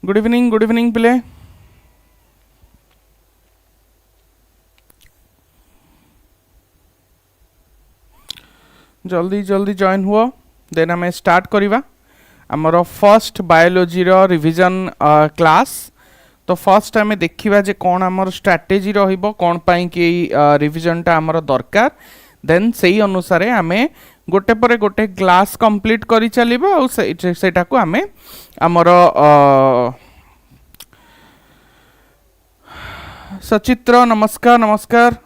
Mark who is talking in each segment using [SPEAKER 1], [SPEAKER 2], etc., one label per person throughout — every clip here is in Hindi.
[SPEAKER 1] गुड इवनिंग पिले। जल्दी जल्दी जॉइन हुआ देन आम स्टार्ट करवा आमर फर्स्ट बायोलॉजी रिवीजन क्लास। तो फर्स्ट आम देखा जे कौन आमर स्ट्रैटेजी रहिबो कौन पाई कि रिवीजन टा आमर दरकार देन सही अनुसार आम गोटे पर गोटे क्लास कंप्लीट करी चलिबा और सेटा को आम आमर सचित्र नमस्कार नमस्कार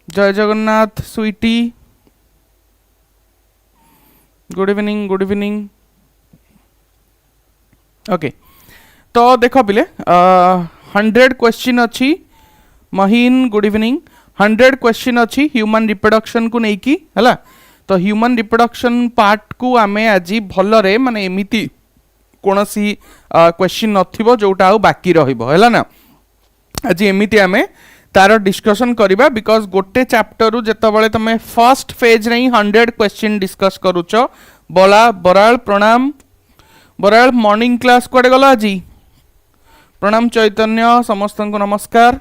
[SPEAKER 1] जय Jagannath Sweety good evening okay. तो देख पिले 100 क्वेश्चन अच्छी महीन गुड इवनिंग 100 क्वेश्चन अच्छी ह्यूमन रिप्रोडक्शन को लेकिन है। तो ह्यूमन रिप्रोडक्शन पार्ट को आम आज भलरे माने एमिति कौन सी क्वेश्चन नथिबो जोटा बाकी रहिबो है ना। आज एमिति आम तार डिस्कशन करिबा बिकॉज गोटे चैप्टर रु जेतबेले तमे फर्स्ट फेज रे 100 क्वेश्चन डिस्कस करूच। बराल प्रणाम बराल मॉर्निंग क्लास कुआडे गला आज प्रणाम चैतन्य समस्त को नमस्कार।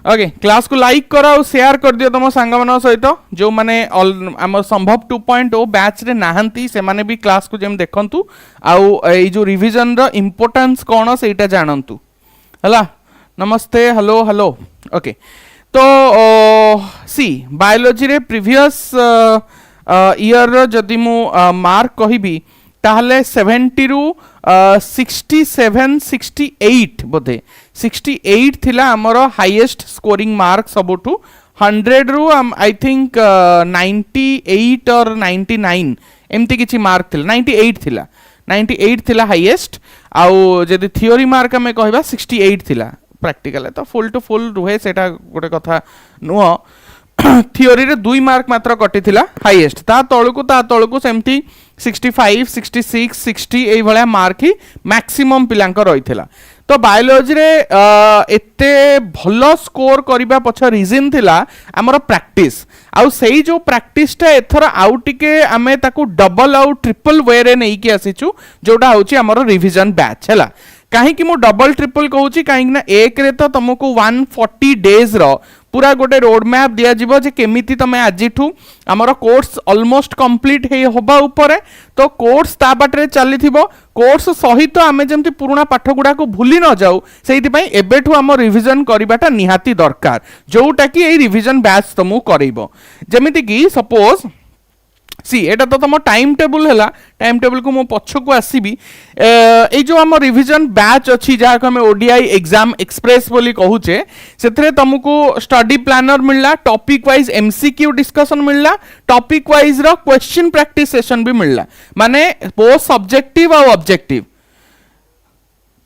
[SPEAKER 1] ओके क्लास को लाइक कर और शेयर कर दियो तुम सांग मान सहित जो मैंने आम संभव 2.0 बैच रे नाहंती से माने भी क्लास को जेम देखंतु आउ ए जो रिवीजन रो इंपोर्टेंस कोन सेटा जानंतु हला। नमस्ते हेलो हेलो ओके। तो सी बायोलॉजी रे प्रीवियस ईयर जदि मु मार्क कहिबी ताहले 70 रु 67 68 बोधे 68 थिला हमरो हाईएस्ट स्कोरिंग मार्क सबुठु 100 रु आई थिंक 98 और 99 एमती किछि मार्क थिला 98 थिला हाईएस्ट आउ जदि थ्योरी मार्क हमें कहबा 68 थिला प्रैक्टिकल है तो फुल टू फुल रुहे सेटा गोटे कथा नुह। थियोरी रे 2 मार्क मात्र कटि थिला हाईएस्ट ता तळकु सेमती 65 66 60 एई भलिया मार्क ही मैक्सिमम पिलांक रहिथिला। तो बायोलॉजी रे एते भलो स्कोर करिबा पछ रीजन थिला हमर प्रैक्टिस आउ सेही जो प्रैक्टिस ता एथर आउ टिके आमे ताकू डबल आउ ट्रिपल वे रे नै कि आसीचु जोटा होची हमर रिवीजन बैच हैला। कहीं कि मु डबल ट्रिपल कहूँ कहीं ना एक रे तो तुमको 140 डेज रो पूरा गोटे रोड मैप दिया जिवो जे केमिति तमे आजिठू हमर कोर्स ऑलमोस्ट कंप्लीट हे होबा ऊपर तो कोर्स ता बाटरे चली थिबो कोर्स सहित आमे जेमति पुराना पाठ गुडा को भूली न जाऊ सेति पई एबेठू हम रिवीजन करिबाटा निहाती दरकार जोटा कि ए रिवीजन बैच तुमु करइबो। जेमिति कि सपोज सी एटा तो तुम टाइम टेबल है टाइम टेबल को मो पछ को आसीबी ए जो हम रिवीजन बैच अच्छी जहाँ को हमें ओडीआई एग्जाम एक्सप्रेस बोली कहूचे से तुमको स्टडी प्लानर मिलला टॉपिक वाइज एमसीक्यू डिस्कशन मिलला टॉपिक वाइज रो क्वेश्चन प्रैक्टिस सेशन भी मिलला माने बोथ सब्जेक्टिव और ऑब्जेक्टिव।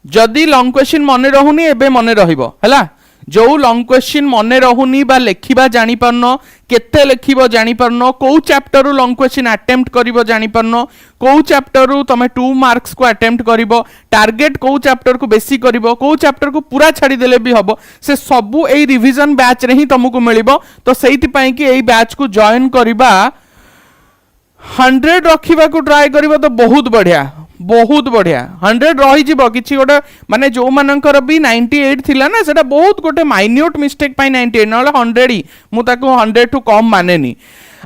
[SPEAKER 1] जदि लॉन्ग क्वेश्चन मने रहुनी एबे मने रहिबो हैला जो लॉन्ग क्वेश्चन मने रहुनी बा लेखिबा जानि परनो केते लेखिबो जानि परनो को चैप्टर रु लॉन्ग क्वेश्चन अटेम्प्ट करिवो जानि परनो को चैप्टर रु तमे 2 मार्क्स को अटेम्प्ट करिवो टारगेट को चैप्टर को बेसी करिवो को चैप्टर को पूरा छाड़ी देले भी हबो से सबु एई रिवीजन बैच रे ही तुमको मिलिबो। तो सेहिति पई कि एई बैच को जॉइन करिबा 100 रखिबा को ट्राई करिवो तो बहुत बढ़िया 100 रही जीवो किछि गोटे माने जो मानकर भी 98 थिला ना सेटा बहुत गोटे माइन्यूट मिस्टेक पाई 98 नले 100 ही मु ताको 100 टू कम मानेनी।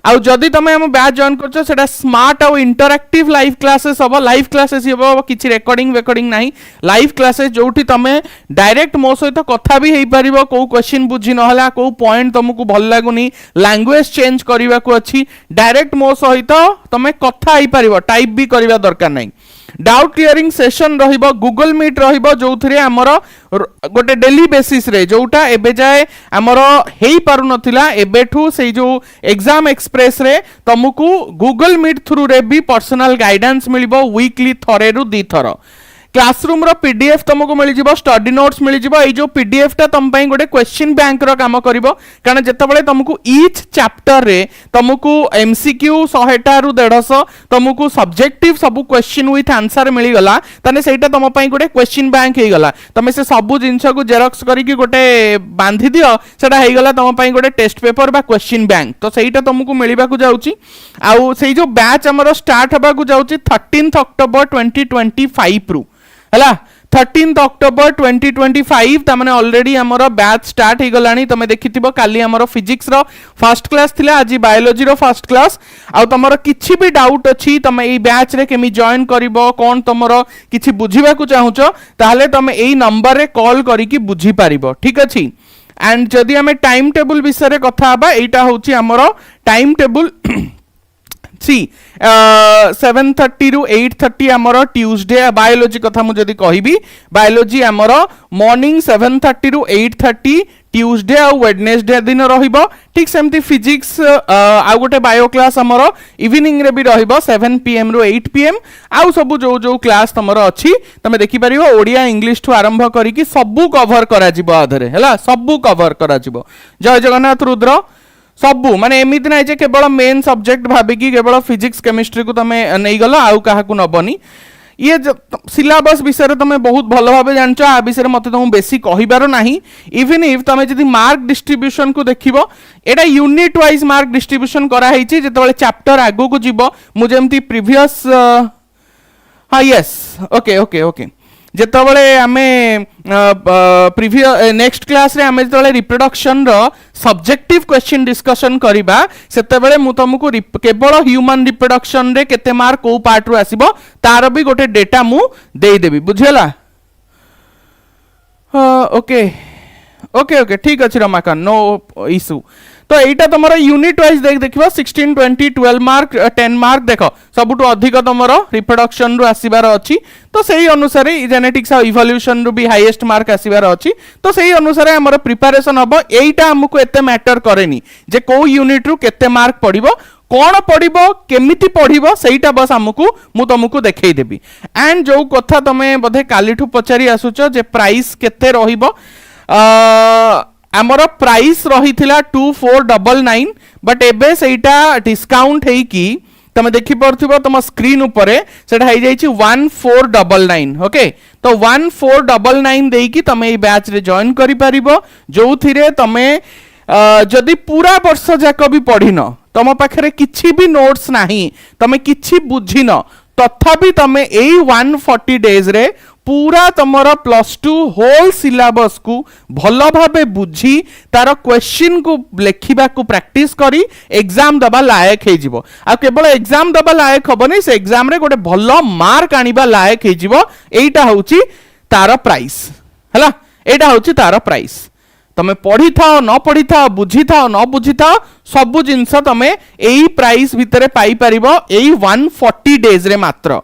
[SPEAKER 1] आउ जदि तमे हम बैच जॉइन करछो सेटा स्मार्ट आउ इंटरैक्टिव लाइव क्लासेस हबो लाइव क्लासेस हबो किछि रेकॉर्डिंग नाही लाइव क्लासेस जोठी तमे डायरेक्ट मो सहित कथा भी हेई परिबो को क्वेश्चन बुझी न हला को पॉइंट तुमको भल लागुनी लैंग्वेज चेंज करिवा को अछि डायरेक्ट मो सहित तमे कथा हेई परिबो टाइप भी करिवा दरकार नाही। डाउट क्लियरिंग सेशन रहिबो गूगल मीट रहिबो जोथरे हमर गोटे डेली बेसिस रे जोटा एबे जाय हमर हेई पारु नथिला एबेठू से जो एग्जाम एक्सप्रेस रे तुमको गूगल मीट थ्रू रे भी पर्सनल गाइडेंस मिलिबो वीकली थरे रु 2 थर क्लासरूम रो पीडीएफ तुमको मिल जिवो स्टडी नोट्स मिल जिवो ए जो पीडीएफ टा तुम पई गोटे क्वेश्चन बैंक रो काम करिवो कारण जेतेबेले तुमको ईच चैप्टर रे तुमको एमसीक्यू 100 टारू 150 तुमको सब्जेक्टिव सब क्वेश्चन विथ आंसर मिल गला तने सेटा तुम पई गोटे क्वेश्चन बैंक हे गला तुम से सब जिंस को जेरॉक्स करिकि गोटे बांधी दियो सेटा हे गला तुम पई गोटे टेस्ट पेपर बा क्वेश्चन बैंक तो सेटा तुमको मिलबा को जाउची आउ सेई जो बैच हमरो स्टार्ट हबा को जाउची 13 अक्टोबर 2025 रु हला 13 अक्टोबर 2025 तमने ऑलरेडी हमरो बैच स्टार्ट हे गलानी तमे देखिथिबो काली हमरो फिजिक्स रो फर्स्ट क्लास थिला आज बायोलॉजी रो फर्स्ट क्लास आ तमरो किछि भी डाउट अछि तमे ए बैच रे केमि जॉइन करिवो कोन तमरो किछि बुझिबा को चाहुचो ताले तमे एई नंबर रे कॉल करिकि बुझी पारिबो ठीक अछि एंड जदि हमें टाइम टेबल विषय रे कथा हबा एटा होछि हमरो टाइम टेबल सी 7:30 रु 8:30 हमरो ट्यूसडे बायोलॉजी कथा मु जदी कहिबी बायोलॉजी हमरो मॉर्निंग 7:30 रु 8:30 ट्यूसडे आ वेडनेसडे दिन रहिबो ठीक सेमती फिजिक्स आ गोटे बायो क्लास हमरो इवनिंग रे भी रहिबो 7 pm रु 8 pm आ सब जो जो क्लास तमरो अछि तमे देखि परिबो ओडिया इंग्लिश ठु आरंभ करी कि सबु कवर करा जिवो आधरे हला सबु कवर करा जिवो जय जगन्नाथ रुद्र सबू माने एमिति नै जे केवल मेन सब्जेक्ट भाबी कि केवल फिजिक्स केमिस्ट्री को तमे नै गलो आउ काहा को नबनी ये सिलेबस विषय रे तमे बहुत भलो भाबे जानचो आ विषय रे मते तुम बेसी कहिबारो नाही इवन इफ तमे जदी मार्क डिस्ट्रीब्यूशन को देखिबो एटा यूनिट वाइज मार्क डिस्ट्रीब्यूशन करा हैछि जेतेबेले चैप्टर आगो को जिवो मु जेमती प्रीवियस हां यस ओके ओके ओके जेतेबेले आमे प्रीवियस नेक्स्ट क्लास रे आमे जेतेबेले रिप्रोडक्शन रो सब्जेक्टिव क्वेश्चन डिस्कशन करिबा सेतेबेले मु तुमको केवल ह्यूमन रिप्रोडक्शन रे केते मार्क को पार्ट रो आसीबो तार भी गोटे डेटा मु देई देबी बुझेला ओके ओके ओके ठीक अछि रमाकांत नो इशू तो एटा तमरो यूनिट वाइज देखिबो 16 20 12 मार्क 10 मार्क देखो सबुटो अधिक तमरो रिप्रोडक्शन रु आसीबार अछि तो सेही अनुसार जेनेटिक्स आ इवोल्यूशन रु भी हाईएस्ट मार्क आसीबार अछि तो सेही अनुसार हमर प्रिपरेशन हबो एटा हमकु एते मैटर करेनी जे को यूनिट रु केते मार्क पडिबो कोन पडिबो केमिति पडिबो सेहीटा बस हमकु मु तुमकु देखै देबी एंड जो कथा तमे बधे कालीठु पचारी आसुचो जे प्राइस केते रहिबो आमर प्राइस रही 2499 बट एबे सेटा डिस्काउंट है कि तमे देखि परथिबो तम स्क्रीन ऊपर सेटा है जाई 1499 ओके तो 1499 देई कि तमे ए बैच रे जॉइन करि परिबो जो थिरे तमे जदि पूरा वर्ष जाक भी पढ़िन तम पाखरे किछि भी नोट्स नाही तमे किछि बुझिन तथापि तमे एई 140 डेज रे पूरा तमरा +2 होल सिलेबस को भलो भाबे बुझी तार क्वेश्चन को लेखिबा को प्रैक्टिस करी एग्जाम दबा लायक हे जिवो आ केवल एग्जाम दबा लायक हबनी से एग्जाम रे गोटे भलो मार्क आनिबा लायक हे जिवो एटा होची तार प्राइस हला एटा होची तार प्राइस तमे पढ़ी थाओ न पढ़ी थाओ बुझी थाओ न बुझी थाओ सब जिंस तमे एई प्राइस भितरे पाई परिबो एई 140 डेज रे मात्र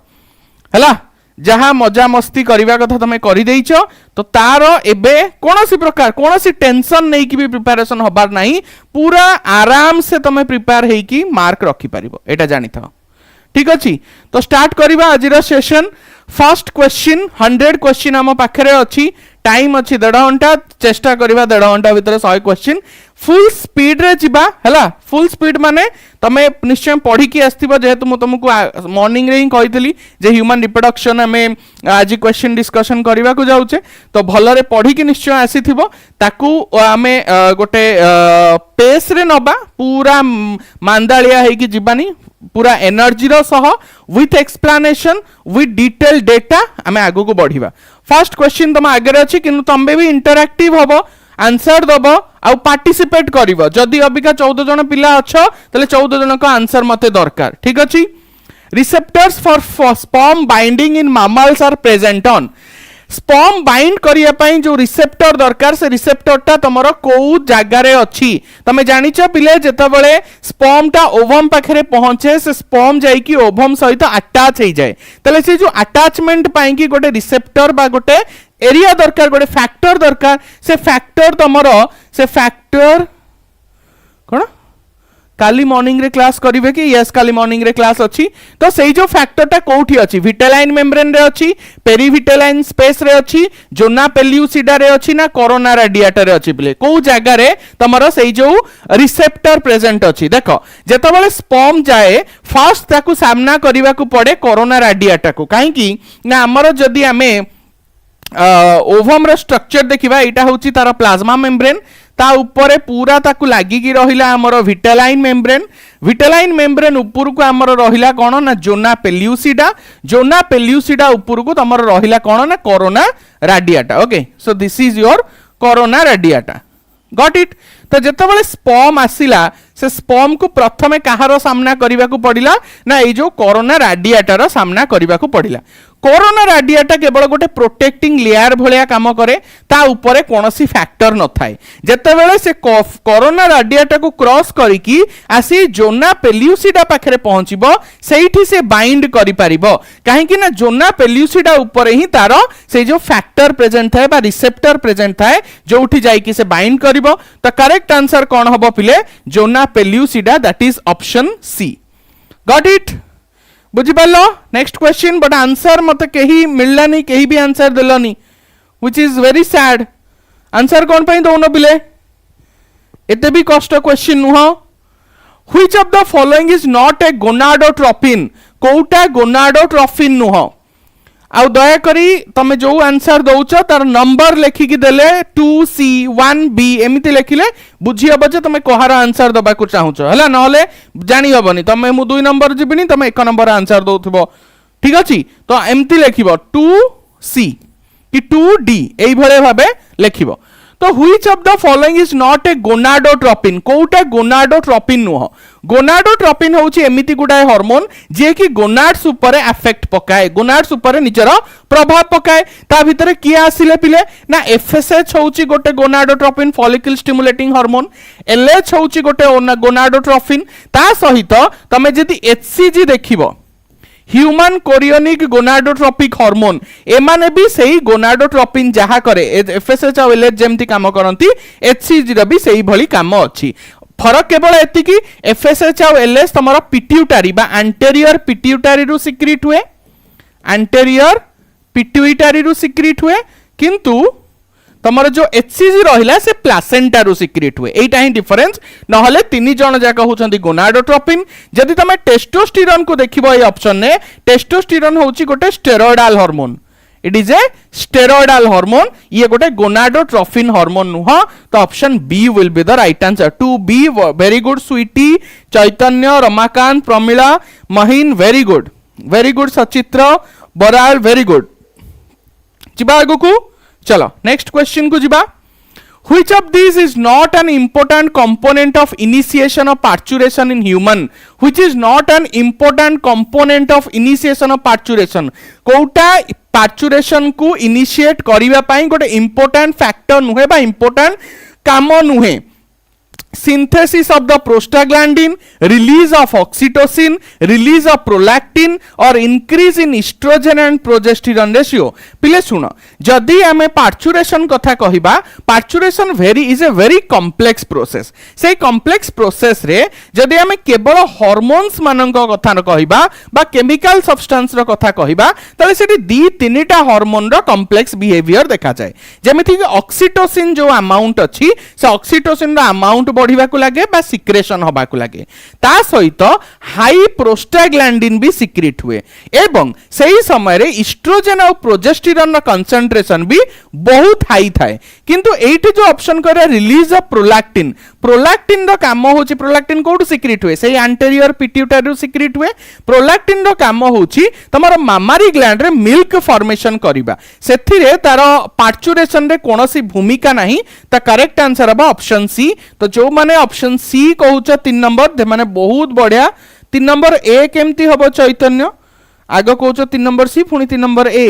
[SPEAKER 1] हला जहाँ मजा मस्ती करवा कथा तमे करि देइछो तो तार एबे कोनोसी प्रकार कोनोसी टेंशन नै कि भी प्रिपरेशन होबार नाही पूरा आराम से तमे प्रिपेयर हे कि मार्क रखि परिबो एटा जानि था ठीक अछि तो स्टार्ट करबा आजिर सेशन फर्स्ट क्वेश्चन 100 क्वेश्चन हम पाखरे अछि टाइम अछि 1.5 घंटा चेष्टा करबा 1.5 घंटा भीतर 100 क्वेश्चन फुल स्पीड रे जिबा हला फुल स्पीड माने तमे निश्चय पढ़ी की आस्तिबो जेहेतु मु तुमको मॉर्निंग रे ही कहितली जे ह्यूमन रिप्रोडक्शन में आज क्वेश्चन डिस्कशन करबा को जाउचे तो भलो रे पढ़ी की निश्चय आसीथिबो ताकू आमे गोटे पेस रे नबा पूरा मांदालिया हे की जिबानी पूरा एनर्जी रो सह with explanation with detail data आमे आगो को बढ़िबा फर्स्ट क्वेश्चन तम आगे अछि किनु तंबे भी इंटरैक्टिव हबो आंसर दबो आ पार्टिसिपेट करिवो जदी अबिका 14 जन पिला अछो तले 14 जन को आंसर मते दरकार ठीक अछि receptors for sperm binding in mammals are present on sperm bind करिया पई जो रिसेप्टर दरकार से रिसेप्टरटा तमरो को जागा रे अछि तमे जानिछ पिले जेतबेले स्पर्मटा ओवम पाखरे पहुंचे से स्पर्म जाई कि ओवम सहित अटैच हे जाय तले से जो अटैचमेंट पई कि गोटे रिसेप्टर बा गोटे एरिया दरकार गोटे फैक्टर दरकार से फैक्टर तमरो से फैक्टर कोन काली मॉर्निंग रे क्लास करिवे कि यस काली मॉर्निंग रे क्लास अछि तो सेई जो फैक्टरटा कोठी अछि विटेलाइन मेम्ब्रेन रे अछि पेरीविटेलाइन स्पेस रे अछि जोना पेल्यूसिडा रे अछि ना कोरोना रेडिएटर रे अछि बिले को जगह रे तमरो सेई जो रिसेप्टर प्रेजेंट अछि देखो जेतबेले स्पर्म जाए फर्स्ट ताकू सामना करिवा को पड़े कोरोना रेडिएटर को काहे कि ना हमरो जदी हमें ओवम रो स्ट्रक्चर देखिबा एटा होची तार प्लाज्मा मेम्ब्रेन ता ऊपर पूरा ताकू लागिकी रहिला हमरो विटेलाइन मेम्ब्रेन ऊपर को हमरो रहिला कोन ना जोना पेल्यूसिडा ऊपर को तमरो रहिला कोन ना corona radiata okay so this is your corona radiata got it तो जेतेबेले स्पर्म आसिला से स्पर्म को प्रथमे कहारो सामना करिवा को पड़िला ना ए जो कोरोना रेडिएटर सामना करिवा को पड़िला कोरोना रेडिएटर केवल गोटे प्रोटेक्टिंग लेयर भलिया काम करे ता ऊपर कोनोसी फैक्टर न थाए जेतेबेले से कोरोना रेडिएटर को क्रॉस करिकी आसी जोना पेल्यूसिडा पाखरे पहुंचीबो सेठी से बाइंड करि पारिबो काहे कि ना जोना पेल्यूसिडा ऊपर ही तार से जो फैक्टर प्रेजेंट थाए बा रिसेप्टर प्रेजेंट थाए जोठी जाई कि से बाइंड करिबो तो करेक्ट आंसर कोन हबो पिले zona pellucida that is option C got it बुझी पालो नेक्स्ट क्वेश्चन बट आंसर मत कहीं मिलला नहीं कहीं भी आंसर दिलनी which is very sad answer कौन पई दोनो बिले एते भी कष्ट क्वेश्चन नुह which of the following is not a gonadotropin कोउटा गोनाडोट्रोपिन नुह आउ दया करी तमे जो आंसर दउछ तार नंबर लेखिकी देले 2C 1B एमिति लेखिले बुझी हबो जे तमे कोहार आंसर दबा को चाहूछ हला नहले जानि हबनी तमे मु 2 नंबर जिबिनी तमे 1 नंबर आंसर दउथबो ठीक अछि तो एमिति लेखिबो 2C कि 2D एई भले भाबे लेखिबो तो which of the following is not a gonadotropin कोउटा गोनाडोट्रोपिन नुह गोनाडोट्रोपिन होची एमिति गुडाय हार्मोन जे कि गोनाड्स ऊपर अफेक्ट पकाए गोनाड्स ऊपर निजर प्रभाव पकाए ता भितरे किए आसिले पिले ना एफएसएच होची गोटे gonadotropin follicle stimulating hormone LH होची गोटे गोनाडोट्रोपिन ता सहित तमे जदी एचसीजी देखिबो ह्यूमन कोरियोनिक गोनाडोट्रोपिक हार्मोन एमाने भी सही गोनाडोट्रोपिन जहा करे एफएसएच और एलएच जेमती काम करंती एचसीजी रा भी सही भली काम अछि फरक केवल एति कि एफएसएच और एलएच तमरा पिट्यूटरी बा एंटीरियर पिट्यूटरी रु सिक्रीट हुए एंटीरियर पिट्यूटरी रु सिक्रीट हुए किंतु तमर जो एचसीजी रहिला से प्लासेंटा रु सिक्रीट हुए एटा ही डिफरेंस नहले तीन जण जाका होचंदी गोनाडोट्रोपिन जदि तमे टेस्टोस्टेरोन को देखिबो ए ऑप्शन ने टेस्टोस्टेरोन होची गोटे steroidal hormone it is a steroidal hormone ये गोटे गोनाडोट्रोपिन हार्मोन नुह तो option B will be the right answer 2B very good Sweety Chaitanya Ramakant Pramila Mahin very good सचित्र बराल वेरी गुड जिबा आगु को चलो नेक्स्ट क्वेश्चन को जिबा which of this is not an important component of initiation of parturition in human which is not an important component of initiation of parturition कोटा पार्चुरेशन को इनिशिएट करिवा पई गोटे इंपोर्टेंट फैक्टर नुहे बा इंपोर्टेंट काम नुहे synthesis of the prostaglandin, release of oxytocin, release of prolactin or increase in estrogen and progesterone ratio पिले सुनो जदि आमे पार्चुरेशन कथा कहिबा parturition is a very complex process से कॉम्प्लेक्स प्रोसेस रे जदि आमे केवल हार्मोन्स मानक कथा कहिबा बा केमिकल सब्सटेंस रो कथा कहिबा तले सेठी दी तीनटा हार्मोन रो कॉम्प्लेक्स बिहेवियर देखा जाए जेमिति कि ऑक्सीटोसिन जो अमाउंट अछि से ऑक्सीटोसिन रो अमाउंट बढ़िबा को लागे बा सिक्रेशन होबा को लागे ता सहित हाई प्रोस्टाग्लैंडिन भी सिक्रेट हुए एवं सही समय रे एस्ट्रोजन और प्रोजेस्टेरोन रो कंसंट्रेशन भी बहुत हाई थाए किंतु एठी जो ऑप्शन करे रिलीज ऑफ प्रोलैक्टिन रो काम होची प्रोलैक्टिन कोड सिक्रेट हुए सही एंटीरियर पिट्यूटरी रो सिक्रेट हुए प्रोलैक्टिन रो काम होची तमरो मामारी ग्लैंड रे मिल्क फॉर्मेशन करिबा सेथिरे तारो पार्चुरेशन रे कोनोसी भूमिका नाही ता करेक्ट आंसर हबा ऑप्शन सी तो जो माने ऑप्शन सी कहूछ 3 नंबर दे माने बहुत बढ़िया 3 नंबर ए केमती हबो चैतन्य आगो कहूछ 3 नंबर सी पुनी 3 number A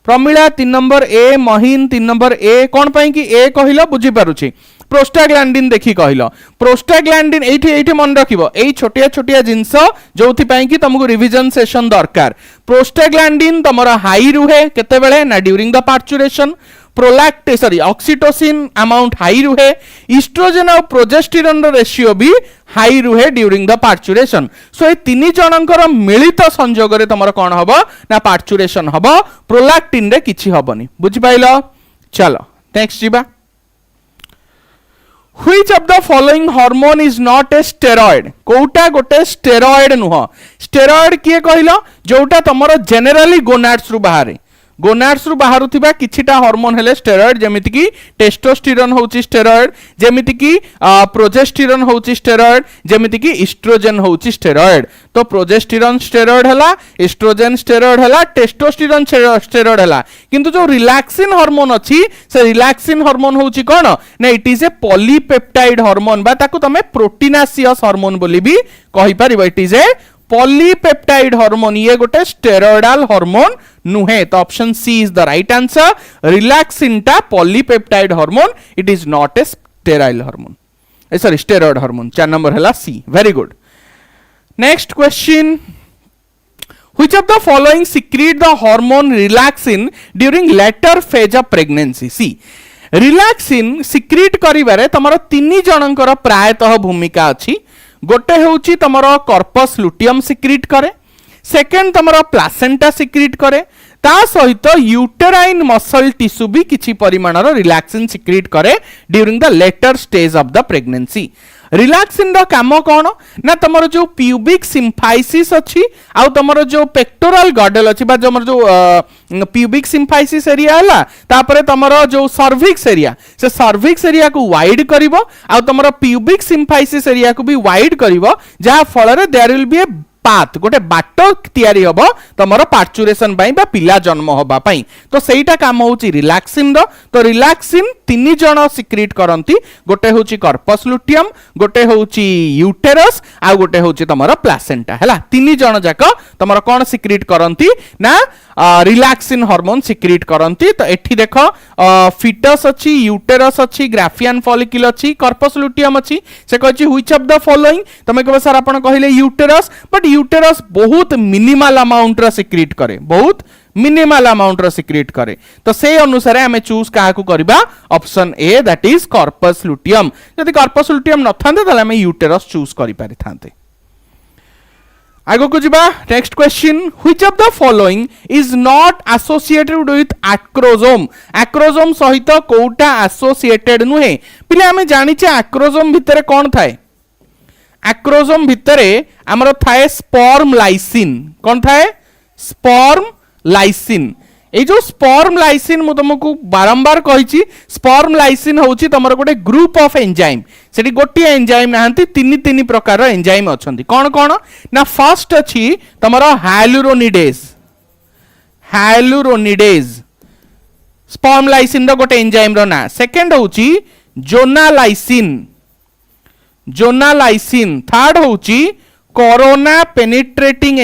[SPEAKER 1] Pramila 3 number A महीन 3 नंबर ए कोन पई कि ए कहिलो बुझी पारुछि प्रोस्टाग्लैंडिन देखि कहिलो प्रोस्टाग्लैंडिन एठी मन रखिबो एई छोटिया छोटिया जिंस जोथि पई कि तुमको रिवीजन सेशन दरकार प्रोस्टाग्लैंडिन तमरो हाई रुहे केते बेले ना during the parturition prolactin sorry oxytocin amount high रुहे इस्ट्रोजेन और प्रोजेस्टेरोन रेशियो भी हाई रुहे ड्यूरिंग द पार्चुरेशन सो ए तीन जनकर मिलित संयोग रे तमर कोन हबो ना पार्चुरेशन हबो प्रोलैक्टिन रे किछि हबनी बुझि पाइलो चलो नेक्स्ट जीवा Which of the following hormone is not a steroid कोउटा गोटे स्टेरॉइड नुह स्टेरॉइड किए कहलो जोटा तमरो जनरली गोनाड्स रु बाहरे गोनाड्स रु बाहरु थिबा किछिटा हार्मोन हेले स्टेरॉइड जेमिति की टेस्टोस्टेरोन होची स्टेरॉइड जेमिति की प्रोजेस्टेरोन होची स्टेरॉइड जेमिति की एस्ट्रोजन होची स्टेरॉइड तो प्रोजेस्टेरोन स्टेरॉइड हला एस्ट्रोजन स्टेरॉइड हला टेस्टोस्टेरोन स्टेरॉइड हला किंतु जो रिलैक्सिन हार्मोन अछि से रिलैक्सिन हार्मोन होची कोन ना it is a polypeptide hormone बा ताकू तमे प्रोटीनासियस हार्मोन बोली भी कहि परिबो it is a polypeptide hormone ये गोटे स्टेरॉइडल हार्मोन नुहे तो option C is the right answer relaxin टा polypeptide hormone it is not a sterile hormone sorry steroid hormone 4 number हला C very good next question Which of the following secrete the hormone relaxin during later phase of pregnancy? See, relaxin secrete करिबारे तमरो तीन जनकर प्रायतः भूमिका अछि गोटे होची तमरो कॉर्पस लुटियम सिक्रीट करे सेकेंड तमरो प्लासेंटा सिक्रीट करे ता सहित यूटेराइन मसल टिश्यू भी किछि परिमाणर रिलैक्सिन सिक्रीट करे during the later stage of the pregnancy relaxin रो काम कोन ना तमरो जो प्यूबिक सिम्फाइसिस अछि आ तमरो जो पेक्टोरल गॉडल अछि बा जो प्यूबिक सिम्फाइसिस एरिया हला तापरे तमरो जो सर्विक्स एरिया से सर्विक्स एरिया को वाइड करिवो आ तमरो प्यूबिक सिम्फाइसिस एरिया को भी वाइड करिवो जहा फल रे there will be a path गोटे बाट तैयारी हबो तमरो पार्चुरेशन पई बा पिला जन्म होबा पई तो सेईटा काम होची रिलैक्सिन रो तो रिलैक्सिन तीन जण सिक्रीट करंती गोटे होची कॉर्पस लुटियम गोटे होची यूटेरस आ गोटे होची तमरो प्लासेंटा हैला तीन जण जाक तमरो कोन सिक्रीट करंती ना रिलैक्सिन हार्मोन सिक्रीट करंती तो एठी देखो फिटस अछि यूटेरस अछि ग्राफियन फॉलिक्यूल अछि कॉर्पस लुटियम अछि से कहछि व्हिच ऑफ द फॉलोइंग तमे कहबे सर आपण कहिले यूटेरस बट यूटेरस बहुत मिनिमल अमाउंट रा सिक्रीट करे बहुत मिनिमल अमाउंट रा सिक्रीट करे तो से अनुसार हमें चूज काहा को करबा option A that is corpus luteum यदि कॉर्पस लुटियम न थांते तले हमें यूटेरस चूज करि पारि थांते आगो को जिबा next question which of the following is not associated with acrosome acrosome सहित कोउटा एसोसिएटेड नुहे पिले हमें जानि छे एक्रोसोम भितरे कोन थाए एक्रोसोम भितरे हमरो थाए स्पर्म लाइसिन कोन थाए स्पर्म लाइसिन ए जो स्पर्म लाइसिन मु तुमको बारंबार कहिछि स्पर्म लाइसिन होछि तमरो गोटे ग्रुप ऑफ एंजाइम सेठी गोटे एंजाइम नाहंती तीन प्रकार एंजाइम अछंती कोन कोन ना फर्स्ट अछि तमरो हाइलुरोनिडेज स्पर्म लाइसिन रो गोटे एंजाइम रो ना सेकंड होछि जोनालाइसिन थर्ड होछि कोरोना पेनिट्रेटिंग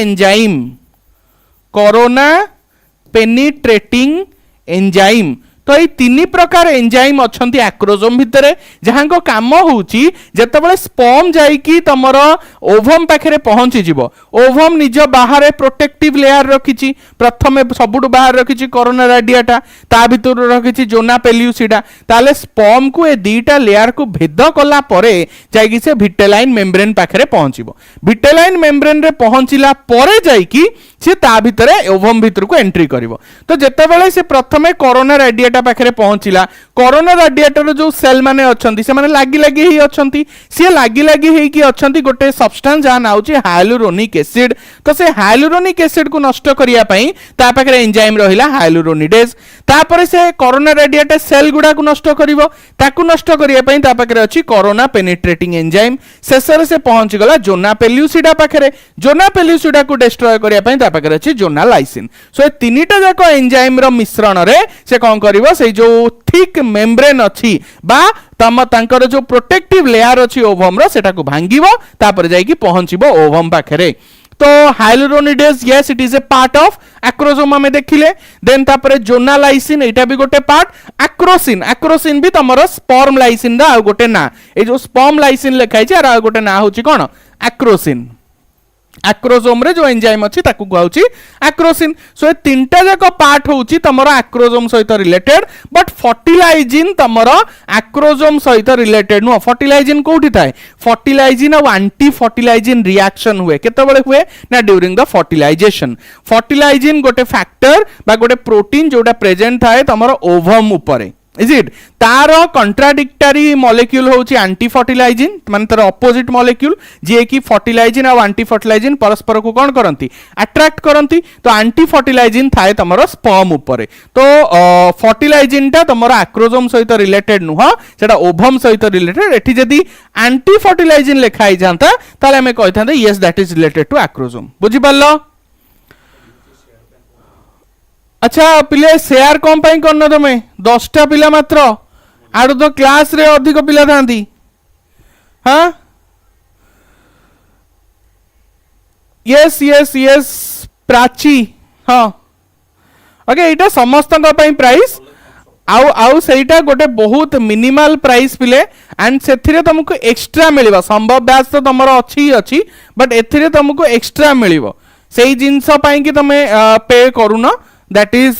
[SPEAKER 1] एंजाइम तो ये तीन प्रकार एंजाइम अछंती एक्रोसोम भितरे जहां को काम होउची जेतेबेले स्पर्म जाई की तमरो ओवम पाखरे पहुंची जिवो ओवम निज बाहरे प्रोटेक्टिव लेयर रखिची प्रथमे सबुडु बाहर रखिची कोरोना रेडियाटा ता भितर रखिची जोना पेल्यूसिडा ताले स्पर्म को ए दीटा लेयर को भेद कला परे जाई की से विटेलाइन मेम्ब्रेन पाखरे पहुंचीबो विटेलाइन मेम्ब्रेन रे पहुंचीला परे जाई की से ता भितरे ओवम भितर को एंट्री करिवो तो जेतेबेले से प्रथमे कोरोना रेडियाटा पाखरे पहुंचीला कोरोना रेडिएटर जो सेल माने अछंती से माने लागी लागी ही अछंती से लागी लागी ही की अछंती गोटे सब्सटेंस जा नाउची हाइलुरोनिक एसिड तो से हाइलुरोनिक एसिड को नष्ट करिया पई ता पाखरे एंजाइम रहिला हाइलुरोनिडेज तापरे से कोरोना रेडिएटर सेल गुडा को नष्ट करिवो ताकू नष्ट करिया पई ता पाखरे अछि कोरोना पेनिट्रेटिंग एंजाइम शेषरे से पहुंच गला जोना पेल्यूसिडा पाखरे जोना पेल्यूसिडा को डिस्ट्रॉय करिया पई ता पाखरे अछि जोनालाइसिन सो ए तीनटा जाको एंजाइम रो मिश्रण रे से कोन करिवो से जो थिक मेम्ब्रेन अछि बा तम तांकर जो प्रोटेक्टिव लेयर अछि ओवम रो सेटा को भांगीबो तापर जाई की पहुंचीबो ओवम पाखरे तो hyaluronidase yes it is a part of acrosome में देखिले देन तापर जोनालाइसिन एटा भी गोटे पार्ट एक्रोसिन भी तमरो स्पर्म लाइसिन दा आ गोटे ना ए जो स्पर्म लाइसिन लिखाई छै आ गोटे ना होची कोन एक्रोसिन आक्रोजोम रे जो एंजाइम अच्छी ताकू कहउची आक्रोसिन सो ए तीनटा जाक पार्ट होउची तमरो आक्रोजोम सहित रिलेटेड बट फर्टिलाइजिन तमरो आक्रोजोम सहित रिलेटेड नो फर्टिलाइजिन कोठी थाए फर्टिलाइजिन और एंटी फर्टिलाइजिन रिएक्शन हुए केतेबेले हुए ना ड्यूरिंग द फर्टिलाइजेशन फर्टिलाइजिन गोटे फैक्टर बा गोटे प्रोटीन जोटा प्रेजेंट थाए तमरो ओवम उपरे इज इट तार कंट्राडिक्टरी मॉलिक्यूल होची एंटी फर्टिलाइजिन माने तार ऑपोजिट मॉलिक्यूल जे कि फर्टिलाइजिन और एंटी फर्टिलाइजिन परस्पर को कौन करंती अट्रैक्ट करंती तो एंटी फर्टिलाइजिन थाए तमरो स्पर्म उपरे तो फर्टिलाइजिन टा तमरो आक्रोजोम सहित रिलेटेड नुह सेटा ओवम सहित रिलेटेड एठी जदी एंटी फर्टिलाइजिन लिखाई जानता ताले हमें कहथांते yes that is related to acrosome बुझी पालो अच्छा पिले शेयर कौन पाई करना तुम 10टा पिला मात्र आड़ तो क्लास रे अधिक पिला थांती हाँ यस यस यस प्राची हाँ ओके इटा समस्त प्राइस आउ आउ सेटा गोटे बहुत मिनिमल प्राइस पिले एंड सेथिरे तुमको एक्स्ट्रा मिलिबा संभव बैच तो तुमरो अछि अछि बट एथिरे तुमको एक्स्ट्रा मिलिबो सेही जिंस पई कि तमे पे करूना that is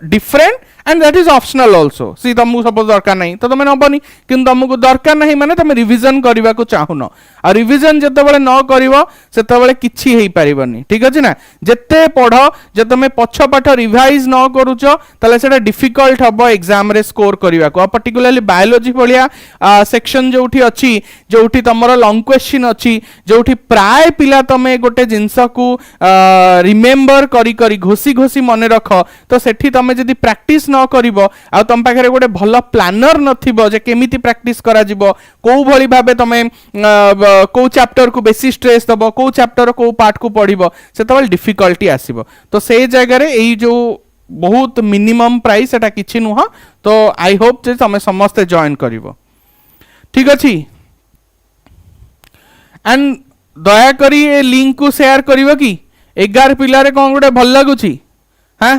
[SPEAKER 1] different and that is optional also सी तुमको सपोज दरकार नहीं तो तुम नबनी कि तुमको दरकार नहीं माने तुम रिविजन करने को चाहून आ रिविजन जिते न करिवो सेतेबेले किछि हेई परिबनी ठीक अछि ना जत्ते पढ़ो जे तुम पछ पाठ रिवाइज न करूछ तले सेटा डिफिकल्ट हबो एग्जाम रे स्कोर करबा को पर्टिकुलरली बायोलॉजी भलिया सेक्शन जोठी अछि जोठी तमरो लॉन्ग क्वेश्चन अछि जोठी प्राय पिला तमे गोटे जिंस को रिमेंबर करी करी घोसी घोसी मने रख तो सेठी तमे जदी प्रैक्टिस न करिवो आ तम पाखरे गोटे भलो प्लानर नथिबो जे केमिति प्रैक्टिस करा जिवो को भली भाबे तमे को चैप्टर को बेसी स्ट्रेस दबो को चैप्टर को पार्ट को पढिबो सेतबेल डिफिकल्टी आसीबो तो से जगह रे एई जो बहुत मिनिमम प्राइस एटा किछि नुह तो आई होप जे तमे समस्त जॉइन करिवो ठीक अछि एंड दया करी ए लिंक को शेयर करिवो कि 11 पिला रे कोन गोटे भल लागुछि हां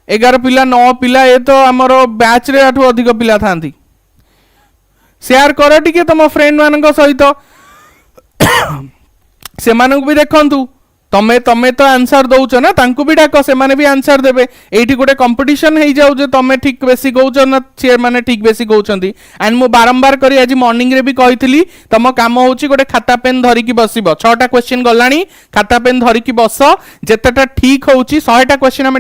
[SPEAKER 1] 11 पिला 9 पिला ये तो आमर बैच रे आठु अधिक पिला थांती शेयर कर टिके तुम फ्रेंड मान सहित से मानक भी देखंतु तमे तमे तो आंसर दउछ ना तांकु भी डाक से माने भी आंसर देबे एठी गोटे कंपटीशन हे जाउ जे तमे ठीक बेसी कहउछ ना शेयर माने ठीक बेसी कहउछंती एंड मु बारंबार करी आज मॉर्निंग रे भी कहितली तम काम होची गोटे खाता पेन धरि की बसिबो 6टा क्वेश्चन गलानी खाता पेन धरि की बस जेतेटा ठीक होची 100टा क्वेश्चन हम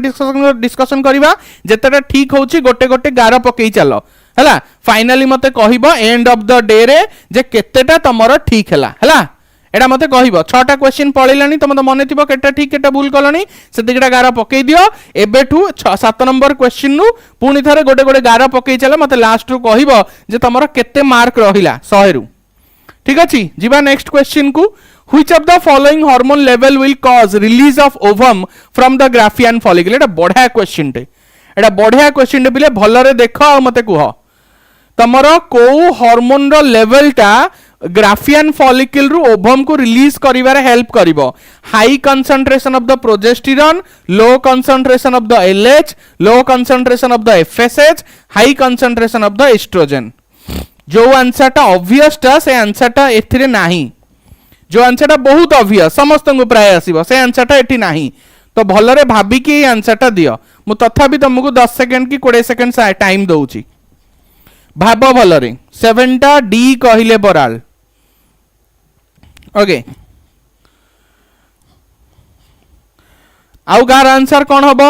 [SPEAKER 1] डिस्कशन करबा जेतेटा ठीक होची गोटे गोटे गार पकई चलो हला फाइनली मते कहिबो एंड ऑफ द डे रे जे केतेटा तमरो ठीक हला एटा मते कहिबो 6टा क्वेश्चन पळिलानी तम तो मने थिबो केटा ठीक केटा भूल कलनी सेतिकटा गारा पकई दियो एबेठू 7 नंबर क्वेश्चन नु पुनी थारे गोटे गोटे गारा पकई चला मते लास्ट रो कहिबो जे तमरो केते मार्क रहिला 100 रु ठीक अछि जीवा नेक्स्ट क्वेश्चन को which of the following hormone level will cause release of ovum from the Graafian follicle एटा बढ़िया क्वेश्चन टे एटा बढ़िया क्वेश्चन टे बिले भलरे देखो आ मते कुह तमरो को हार्मोन रो लेवल टा ग्राफियन फॉलिकल रु ओवम को रिलीज करिवारे हेल्प करिवो high concentration of the progesterone low concentration of the LH low concentration of the FSH high concentration of the estrogen जो आंसर टा ऑब्वियस टा से आंसर टा एथिरे नाही जो आंसर टा बहुत ऑब्वियस समस्त को प्राय आसीबो से आंसर टा एठी नाही तो भलरे भाबी कि आंसर टा दियो मु तथापि तुमको 10 सेकंड की 20 सेकंड टाइम दउची भाबो भलरे 7टा डी कहिले बराल ओके आउ कार आंसर कौन हबो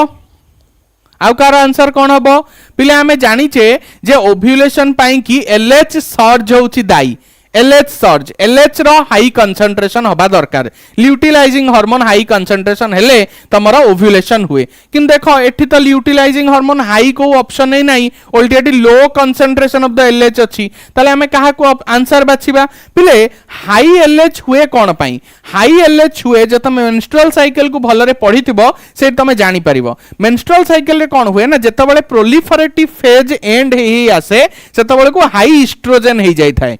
[SPEAKER 1] आउ कार आंसर कौन हबो पिले हमें जानिचे जे ओव्यूलेशन पाई की एलएच सर्ज होची दाई एलएच सर्ज एलएच रो हाई कंसंट्रेशन हबा दरकार ल्यूटिलाइजिंग हार्मोन हाई कंसंट्रेशन हेले तमरा ओव्यूलेशन हुए किन देखो एठी तो ल्यूटिलाइजिंग हार्मोन हाई को ऑप्शन नै नाही already low concentration of the LH अछि तले हमें कहा को आंसर बाछिबा पिले हाई एलएच हुए कोन पई हाई एलएच हुए जे तमे मेंस्ट्रुअल साइकिल को भलरे पढिथिबो से तमे जानि परिबो मेंस्ट्रुअल साइकिल रे कोन हुए ना जेतबेले प्रोलिफरेटिव फेज एंड हे आसे सेतबेले को हाई एस्ट्रोजन हे जाय थाए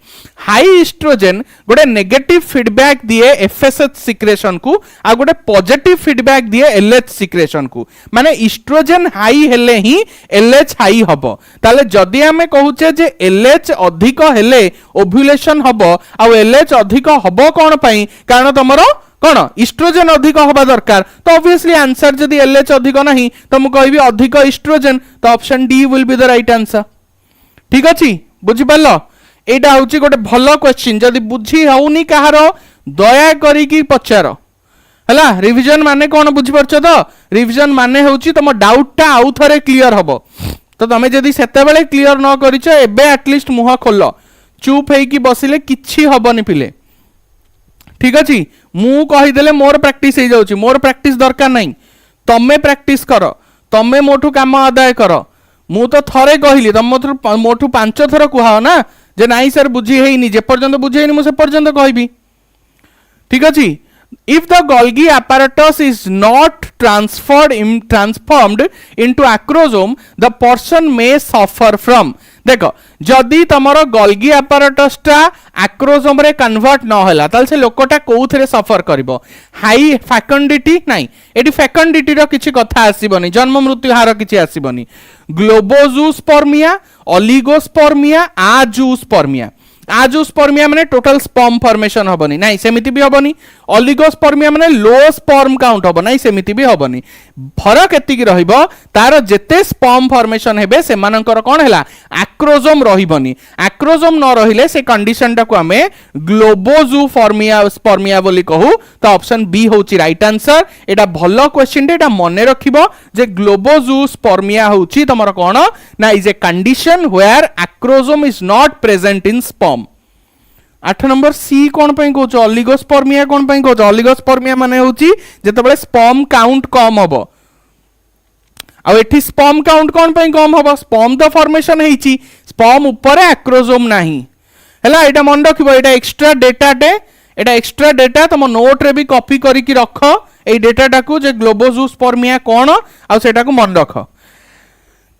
[SPEAKER 1] हाई हाई इस्ट्रोजेन गोटे नेगेटिव फीडबैक दिए एफएसएच सिक्रेशन को आ गोटे पॉजिटिव फीडबैक दिए एलएच सिक्रेशन को माने इस्ट्रोजेन हाई हेले ही एलएच हाई हबो ताले जदि हमें कहूचे जे एलएच अधिक हेले ओव्युलेशन हबो आ एलएच अधिक हबो कोन पई कारण तमरो कौन इस्ट्रोजेन अधिक हवा दरकार तो ऑब्वियसली आंसर जदि एलएच अधिक नहीं तो मु कहबी अधिक इस्ट्रोजेन तो option D will be the right answer ठीक अछि बुझि पालो एटा होची गोटे भलो क्वेश्चन जदि बुझी होउनी कहारो दया करी की पचारो हला रिवीजन माने कोन बुझि परछो तो रिवीजन माने होची तम डाउटटा आउ थरे क्लियर हबो तो तमे जदि सेते बेले क्लियर न करिछो एबे एटलीस्ट मुह खोलो चुप हेई की बसिले किछि हबनी पिले ठीक अछि मु कहि देले मोर प्रैक्टिस हे जाउची मोर प्रैक्टिस दरकार नहीं तमे प्रैक्टिस करो तमे मोठू काम आदाय करो मु तो थरे कहिली तम मोठू 5 थर कुहाओ ना जे नाही सर बुझी हेइनी जे पर्यंत बुझी हेइनी मु से पर्यंत कहबी ठीक अछि if the Golgi apparatus is not transformed into acrosome the person may suffer from देखो जदि तमरो गोल्गी apparatus टा acrosome रे कन्वर्ट न होला ताल से लोकटा कोउथरे सफर करबो हाई फैकंडिटी नाही एटी फैकंडिटी रो किछि कथा आसीबनी जन्म मृत्यु हार किछि आसीबनी ग्लोबोजूस्पर्मिया ओलिगोस्पर्मिया आजूस्पर्मिया आजूस्पर्मिया माने टोटल स्पर्म फॉर्मेशन हबनी नाही सेमिति भी हबनी ओलिगोस्पर्मिया माने लो स्पर्म काउंट हबो नाही सेमिति भी हबनी फरक एति की रहइबो तार जेते स्पर्म फॉर्मेशन हेबे से मानकर कोन हैला एक्रोजोम रहिबनी एक्रोजोम न रहिले से कंडीशन टा को हमें ग्लोबोजूफॉर्मिया स्पर्मिया बोली कहू तो ऑप्शन बी होची राइट आंसर एटा भलो क्वेश्चन एटा मने रखिबो जे ग्लोबोजूस्पर्मिया होची तमर कोन ना is a condition where acrosome is not present in sperm 8 number C कोन पई कहू ओलिगोस्पर्मिया कोन पई कहू ओलिगोस्पर्मिया माने होची जेतेबेले स्पर्म काउंट कम हबो आ एठी स्पर्म काउंट कोन पई कम हबो स्पर्म तो फॉर्मेशन हेची स्पर्म ऊपर एक्रोजोम नाही हला एटा मन रखिबो एटा एक्स्ट्रा डेटा तम नोट रे भी कॉपी करी की रख ए डेटा टाकू जे ग्लोबोजूस्पर्मिया कोन आ सेटा को मन रख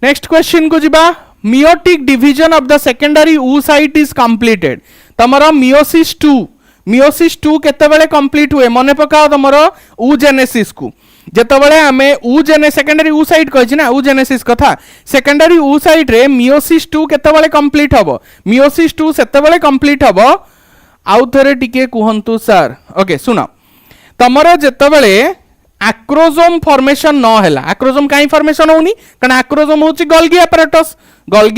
[SPEAKER 1] नेक्स्ट क्वेश्चन को जिबा meiotic division of the secondary oocyte is completed तमरो meiosis 2 केते बेले कंप्लीट हुए मने पकाओ तमरो oogenesis को जेतबेले हमें सेकेंडरी oocyte कहछि ना oogenesis कथा सेकेंडरी oocyte रे meiosis 2 केते बेले कंप्लीट हबो meiosis 2 सेते बेले कंप्लीट हबो आउ थरे टिके कुहंतु सर ओके सुनो तमरो जेतबेले एक्रोजोम फॉर्मेशन न हैला एक्रोजोम काई फॉर्मेशन होनी कारण एक्रोजोम होची गोल्गी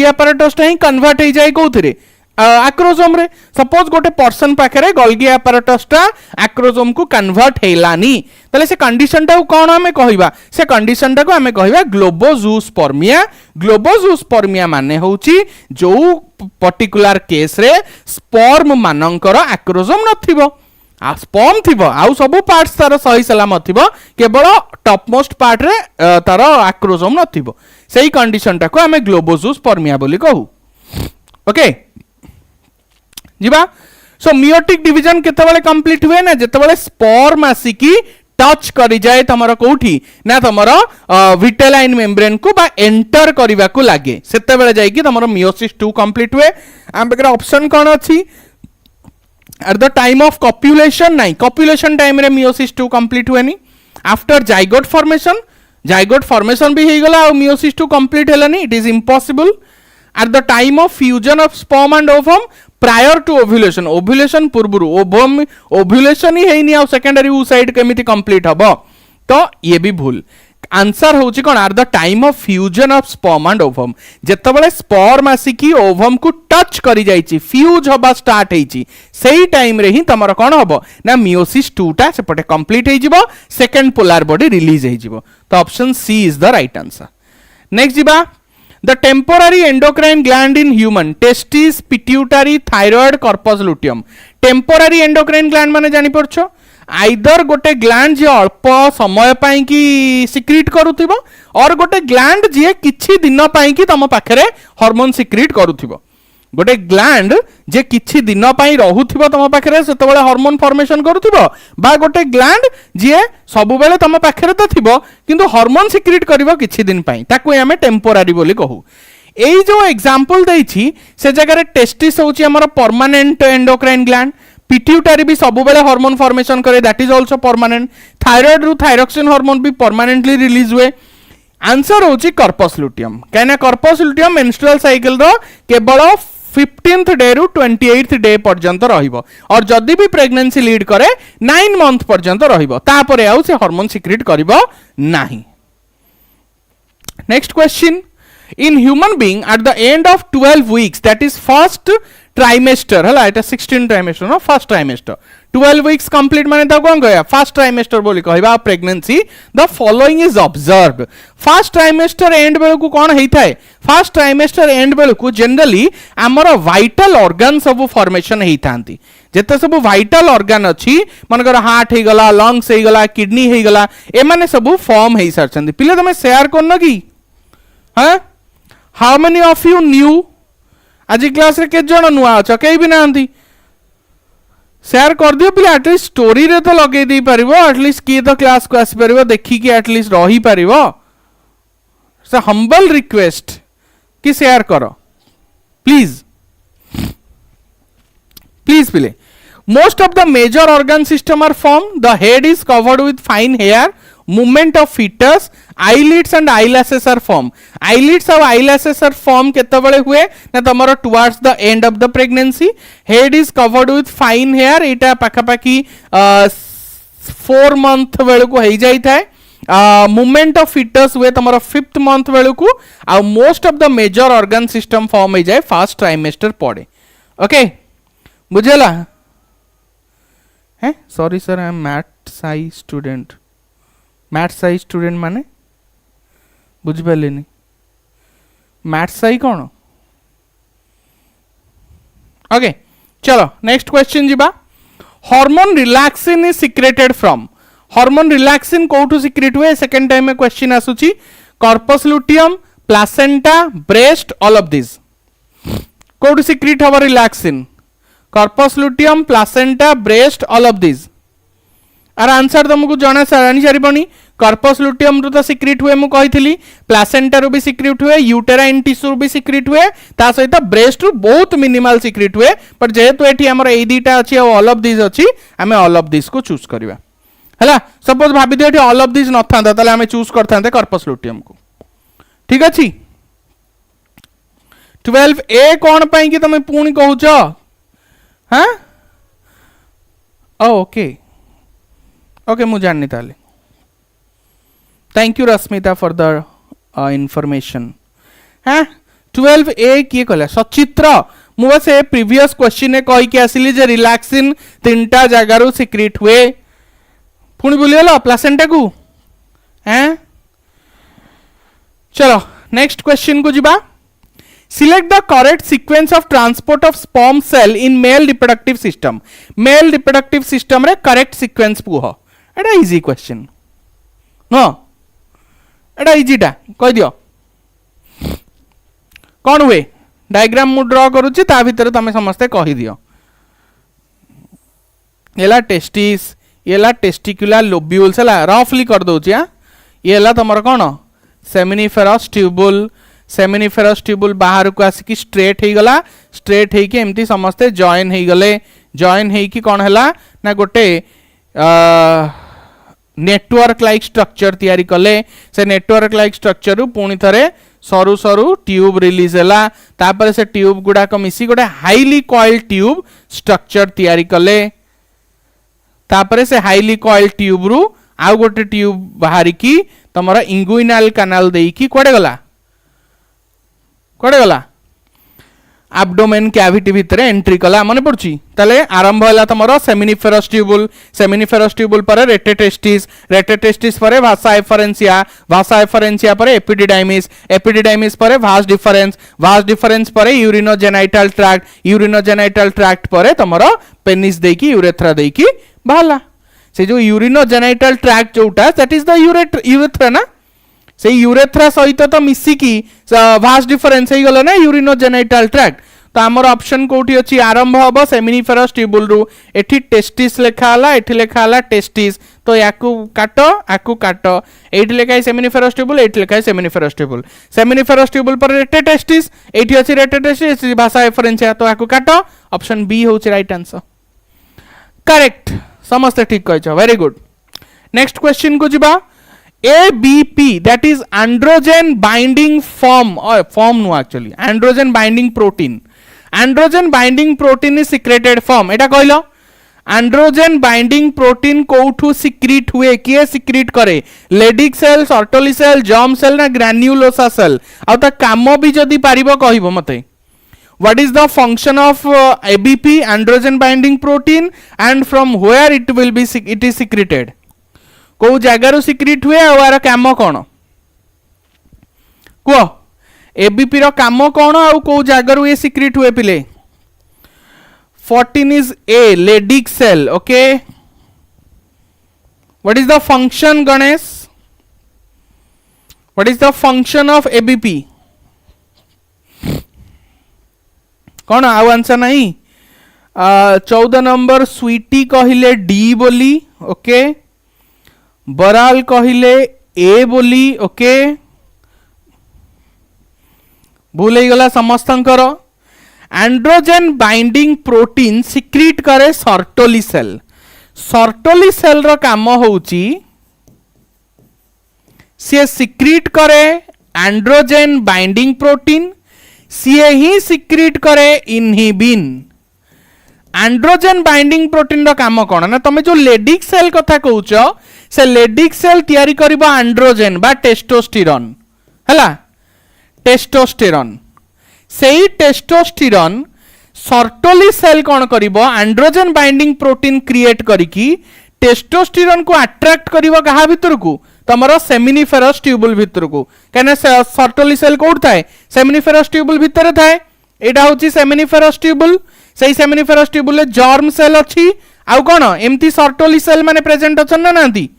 [SPEAKER 1] apparatus टा ही कन्वर्ट हो जाय कोथरे एक्रोजोम रे सपोज गोटे पर्सन पाखरे गोल्गी apparatus टा एक्रोजोम को कन्वर्ट हेलानी तले से कंडीशन टा कोन हमें कहिबा से कंडीशन टा को हमें कहिबा ग्लोबोजूस्पर्मिया माने होची जो पर्टिकुलर केस रे स्पर्म मानकर एक्रोजोम नथिबो आ स्पर्म थिबो आउ सब पार्ट्स तार सही सलामत थिबो केवल टॉप मोस्ट पार्ट रे तार एक्रोजोम नथिबो सेही कंडीशन टा को हमें ग्लोबोजूस्पर्मिया बोली कहू ओके जिबा सो मियोटिक डिवीजन केतेबेले कंप्लीट हुए ना जेतेबेले स्पर्म आसीकी टच करी जाए तमरो कोठी ना तमरो विटेलाइन मेम्ब्रेन को बा एंटर करिवा को लागे सेतेबेले जाई कि तमरो मियोसिस 2 कंप्लीट हुए हम बेकर ऑप्शन कोन अछि at the time of copulation नहीं copulation time रे meiosis 2 complete हुए नहीं after zygote formation भी हो गला और meiosis 2 complete हैला नहीं it is impossible at the time of fusion of sperm and ovum prior to ovulation पूर्वरु ovulation ही है नहीं और secondary oocyte केमिति complete हबो तो ये भी भूल आंसर होची कोन are the time of fusion of sperm and ovum जेतबेले स्पर्म आसीकी ओवम को टच करी जाईची फ्यूज होबा स्टार्ट हेची सेही टाइम रे ही तमरो कोन हबो ना मियोसिस 2 टा सेपटे कंप्लीट हे जिवो सेकंड पोलर बॉडी रिलीज हे जिवो तो option C is the right answer next जिबा the temporary endocrine gland in human testis pituitary thyroid corpus luteum temporary endocrine gland माने जानि परछो आइदर गोटे ग्लैंड जे अल्प समय पाई की सिक्रीट करूथिबो और गोटे ग्लैंड जे किछि दिन पाई की तम पाखरे हार्मोन सिक्रीट करूथिबो गोटे ग्लैंड जे किछि दिन पाई रहुथिबो तम पाखरे सेतबेले हार्मोन फॉर्मेशन करूथिबो बा गोटे ग्लैंड जे सब बेले तम पाखरे तो थिबो किंतु हार्मोन सिक्रीट करिवो किछि दिन पाई ताको हमें टेम्पोररी बोली कहू एई जो एग्जांपल देछि से जगह टेस्टिस होची हमर परमानेंट एंडोक्राइन ग्लैंड पिट्यूटरी भी सब बेले हार्मोन फॉर्मेशन करे that is also permanent thyroid रु थायरोक्सिन हार्मोन भी परमानेंटली रिलीज हुए आंसर होची कार्पस लुटियम कहना कार्पस लुटियम मेंस्ट्रुअल साइकिल रो केवल 15th डे रु 28th डे पर्यंत रहिबो और जदि भी प्रेगनेंसी लीड करे 9 मंथ पर्यंत रहिबो तापरे आउ से हार्मोन सिक्रेट करिबो नाही next question in human being at the end of 12 weeks that is first trimester hela eta 16 trimester no first trimester 12 weeks complete mane ta kon kaya first trimester boli kahiba pregnancy the following is observed first trimester end belu ku kon hei thai first trimester end belu ku generally amara vital organ सब formation hei thanti jete सब vital organ अछि मनकर हार्ट हे गला lungs हे गला kidney हे गला ए माने सब form हई सरचंदी पिले तमे शेयर करनो की हां how many of you new आज क्लास रे के जण नुआ अछ कई भी नांती शेयर कर दियो पिले एटलीस्ट स्टोरी रे तो लगे दी परिबो एटलीस्ट की तो क्लास को आसी परिबो देखि कि एटलीस्ट रही परिबो से हम्बल रिक्वेस्ट कि शेयर करो प्लीज प्लीज पिले most of the major organ system are formed the head is covered with fine hair movement of fetus eyelids and eyelashes are formed eyelids और eyelashes are formed केते बळे हुए ना तमरो towards the end of the pregnancy head is covered with fine hair एटा पाखा पाखी 4 month बेले को हेई जाई थाए movement of fetus हुए तमरो 5th month बेले को आ most of the major organ system form हे जाए first trimester पड़े ओके बुझेला sorry sir I am math side student math side student माने बुझ पालेनी मैथ साई कौन ओके चलो नेक्स्ट क्वेश्चन जीबा hormone relaxin is secreted from hormone relaxin कोठू सिक्रेट हुए सेकंड टाइम में क्वेश्चन आसुची corpus luteum placenta breast all of this कोठू सिक्रेट हवा relaxin corpus luteum placenta breast all of this are answer तुमको जाना जानी सारिबनी कार्पस लुटियम रु तो सिक्रेट हुए मु कहितली प्लासेंटा रु भी सिक्रेट हुए यूटेराइन टिश्यू भी सिक्रेट हुए ता सहित ब्रेस्ट रु बहुत मिनिमल सिक्रेट हुए पर जेहेतु एठी हमर ए दीटा अछि ऑल ऑफ दिस अछि हमें ऑल ऑफ दिस को चूज करबा हला सपोज भाबी दे एठी ऑल ऑफ दिस न थांदा तले हमें चूज करथांते कार्पस लुटियम को ठीक अछि 12 ए कोन पई कि तमे पूणी कहूछ हाँ ओके ओके मुझे जाननी ताले thank you Rashmita for the information हाँ 12 ए किए कहला सचित्र मु बस ए प्रीवियस क्वेश्चन ने कहि के आसिली जे रिलैक्सिन तीनटा जगारु सिक्रेट हुए पुणी बोलियलो प्लासेंटा को हैं चलो नेक्स्ट क्वेश्चन को जिबा select the correct sequence of transport of sperm cell in male reproductive system male reproductive system रे correct sequence पुह एटा easy question no एटा easy टा कह दियो कौन हुए डायग्राम मु ड्रॉ करूची ता भीतर तमे समस्ते कहि दियो एला टेस्टिस एला टेस्टिकुलर लोब्यूल्स एला रफली कर दोची आ एला तमर कोन सेमिनिफेरस ट्यूबुल सेमिनिफेरस ट्यूबुल बाहर को आसिकी स्ट्रेट हे गला स्ट्रेट हे कि एमती समस्ते जॉइन हे गले जॉइन हे कि कोन हला ना गोटे नेटवर्क लाइक स्ट्रक्चर तयारी कले से नेटवर्क लाइक स्ट्रक्चर रु पुनी थरे सरू सरू ट्यूब रिलीज हला तापर से ट्यूब गुडा को मिसी गोटे हाईली कॉइल ट्यूब स्ट्रक्चर तयारी कले तापर से हाईली कॉइल ट्यूब रु आउ गोटे ट्यूब बाहरी की तमरा इंगुइनल कैनाल देई की कोडे गला कोडे गला एब्डोमेन कैविटी भितर एंट्री कला मन पड़ची तले आरंभ होला तमरो सेमिनिफेरस ट्यूबुल पर रेटेटेस्टिस पर भासा एफरेंसिया पर एपिडिडाइमिस पर भास डिफरेंस पर यूरिनोजेनाइटल ट्रैक्ट पर तमरो पेनिस देकी यूरेथ्रा देकी बाहला से जो यूरिनोजेनाइटल ट्रैक्ट जोटा दैट इज द यूरेथ्रा ना से यूरेथ्रा सहित तो मिसिकी भास डिफरेंस हे गलो ना यूरिनोजेनाइटल ट्रैक्ट तो आमर ऑप्शन कोठी अछि आरंभ हबो सेमिनिफेरस ट्यूबुल रु एठी टेस्टिस लेखा हला एठी लेखा हला टेस्टिस तो याकू काटो एठी लेखा सेमिनिफेरस ट्यूबुल एठी लेखा सेमिनिफेरस ट्यूबुल पर रेटे टेस्टिस एठी अछि रेटे टेस्टिस भाषा एफरेंसिया तो याकू काटो ऑप्शन बी होछि राइट आंसर करेक्ट समस्त ठीक कहछ वेरी गुड नेक्स्ट क्वेश्चन को जिबा ABP that is androgen binding form or form no actually androgen binding protein is secreted from एटा कहलो androgen binding protein कोठू secrete हुए किए secrete करे Leydig cell Sertoli cell germ cell ना ग्रान्युलोसा सेल आ ता काम भी जदी पारिबो कहिबो मते what is the function of ABP androgen binding protein and from where it is secreted को जगार सिक्रेट हुए और काम कौन कह एबीपी रो काम कौन आ को जगार ये सिक्रेट हुए पिले 14 is A Leydig cell okay what is the function Ganesh what is the function of ABP कौन आउ आंसर नहीं 14 नंबर स्वीटी कहिले डी बोली ओके बराल कहिले ए बोली ओके भूल गला समस्तंकर एंड्रोजन बाइंडिंग प्रोटीन सिक्रीट करे सर्टोली सेल रो काम होउची से सिक्रीट करे एंड्रोजन बाइंडिंग प्रोटीन सी ही सिक्रीट करे इनहिबिन एंड्रोजन बाइंडिंग प्रोटीन रो काम कोन ना तमे जो लेडिक सेल कथा कहउछ से लेडिक सेल तयारी करिबो एंड्रोजन बा टेस्टोस्टेरोन हला टेस्टोस्टेरोन सेही टेस्टोस्टेरोन सर्टोली सेल कोन करिबो एंड्रोजन बाइंडिंग प्रोटीन क्रिएट करिकी टेस्टोस्टेरोन को अट्रैक्ट करिबो कहा भितर को तमरो सेमिनिफेरस ट्यूबुल भितर को कने सर्टोली सेल कोड थाए सेमिनिफेरस ट्यूबुल भितर थाए एटा होची सेमिनिफेरस ट्यूबुल सेही सेमिनिफेरस ट्यूबुल ले जर्म सेल अछि आउ कोन एम्ति सर्टोली सेल माने प्रेजेंट अछन ना नांती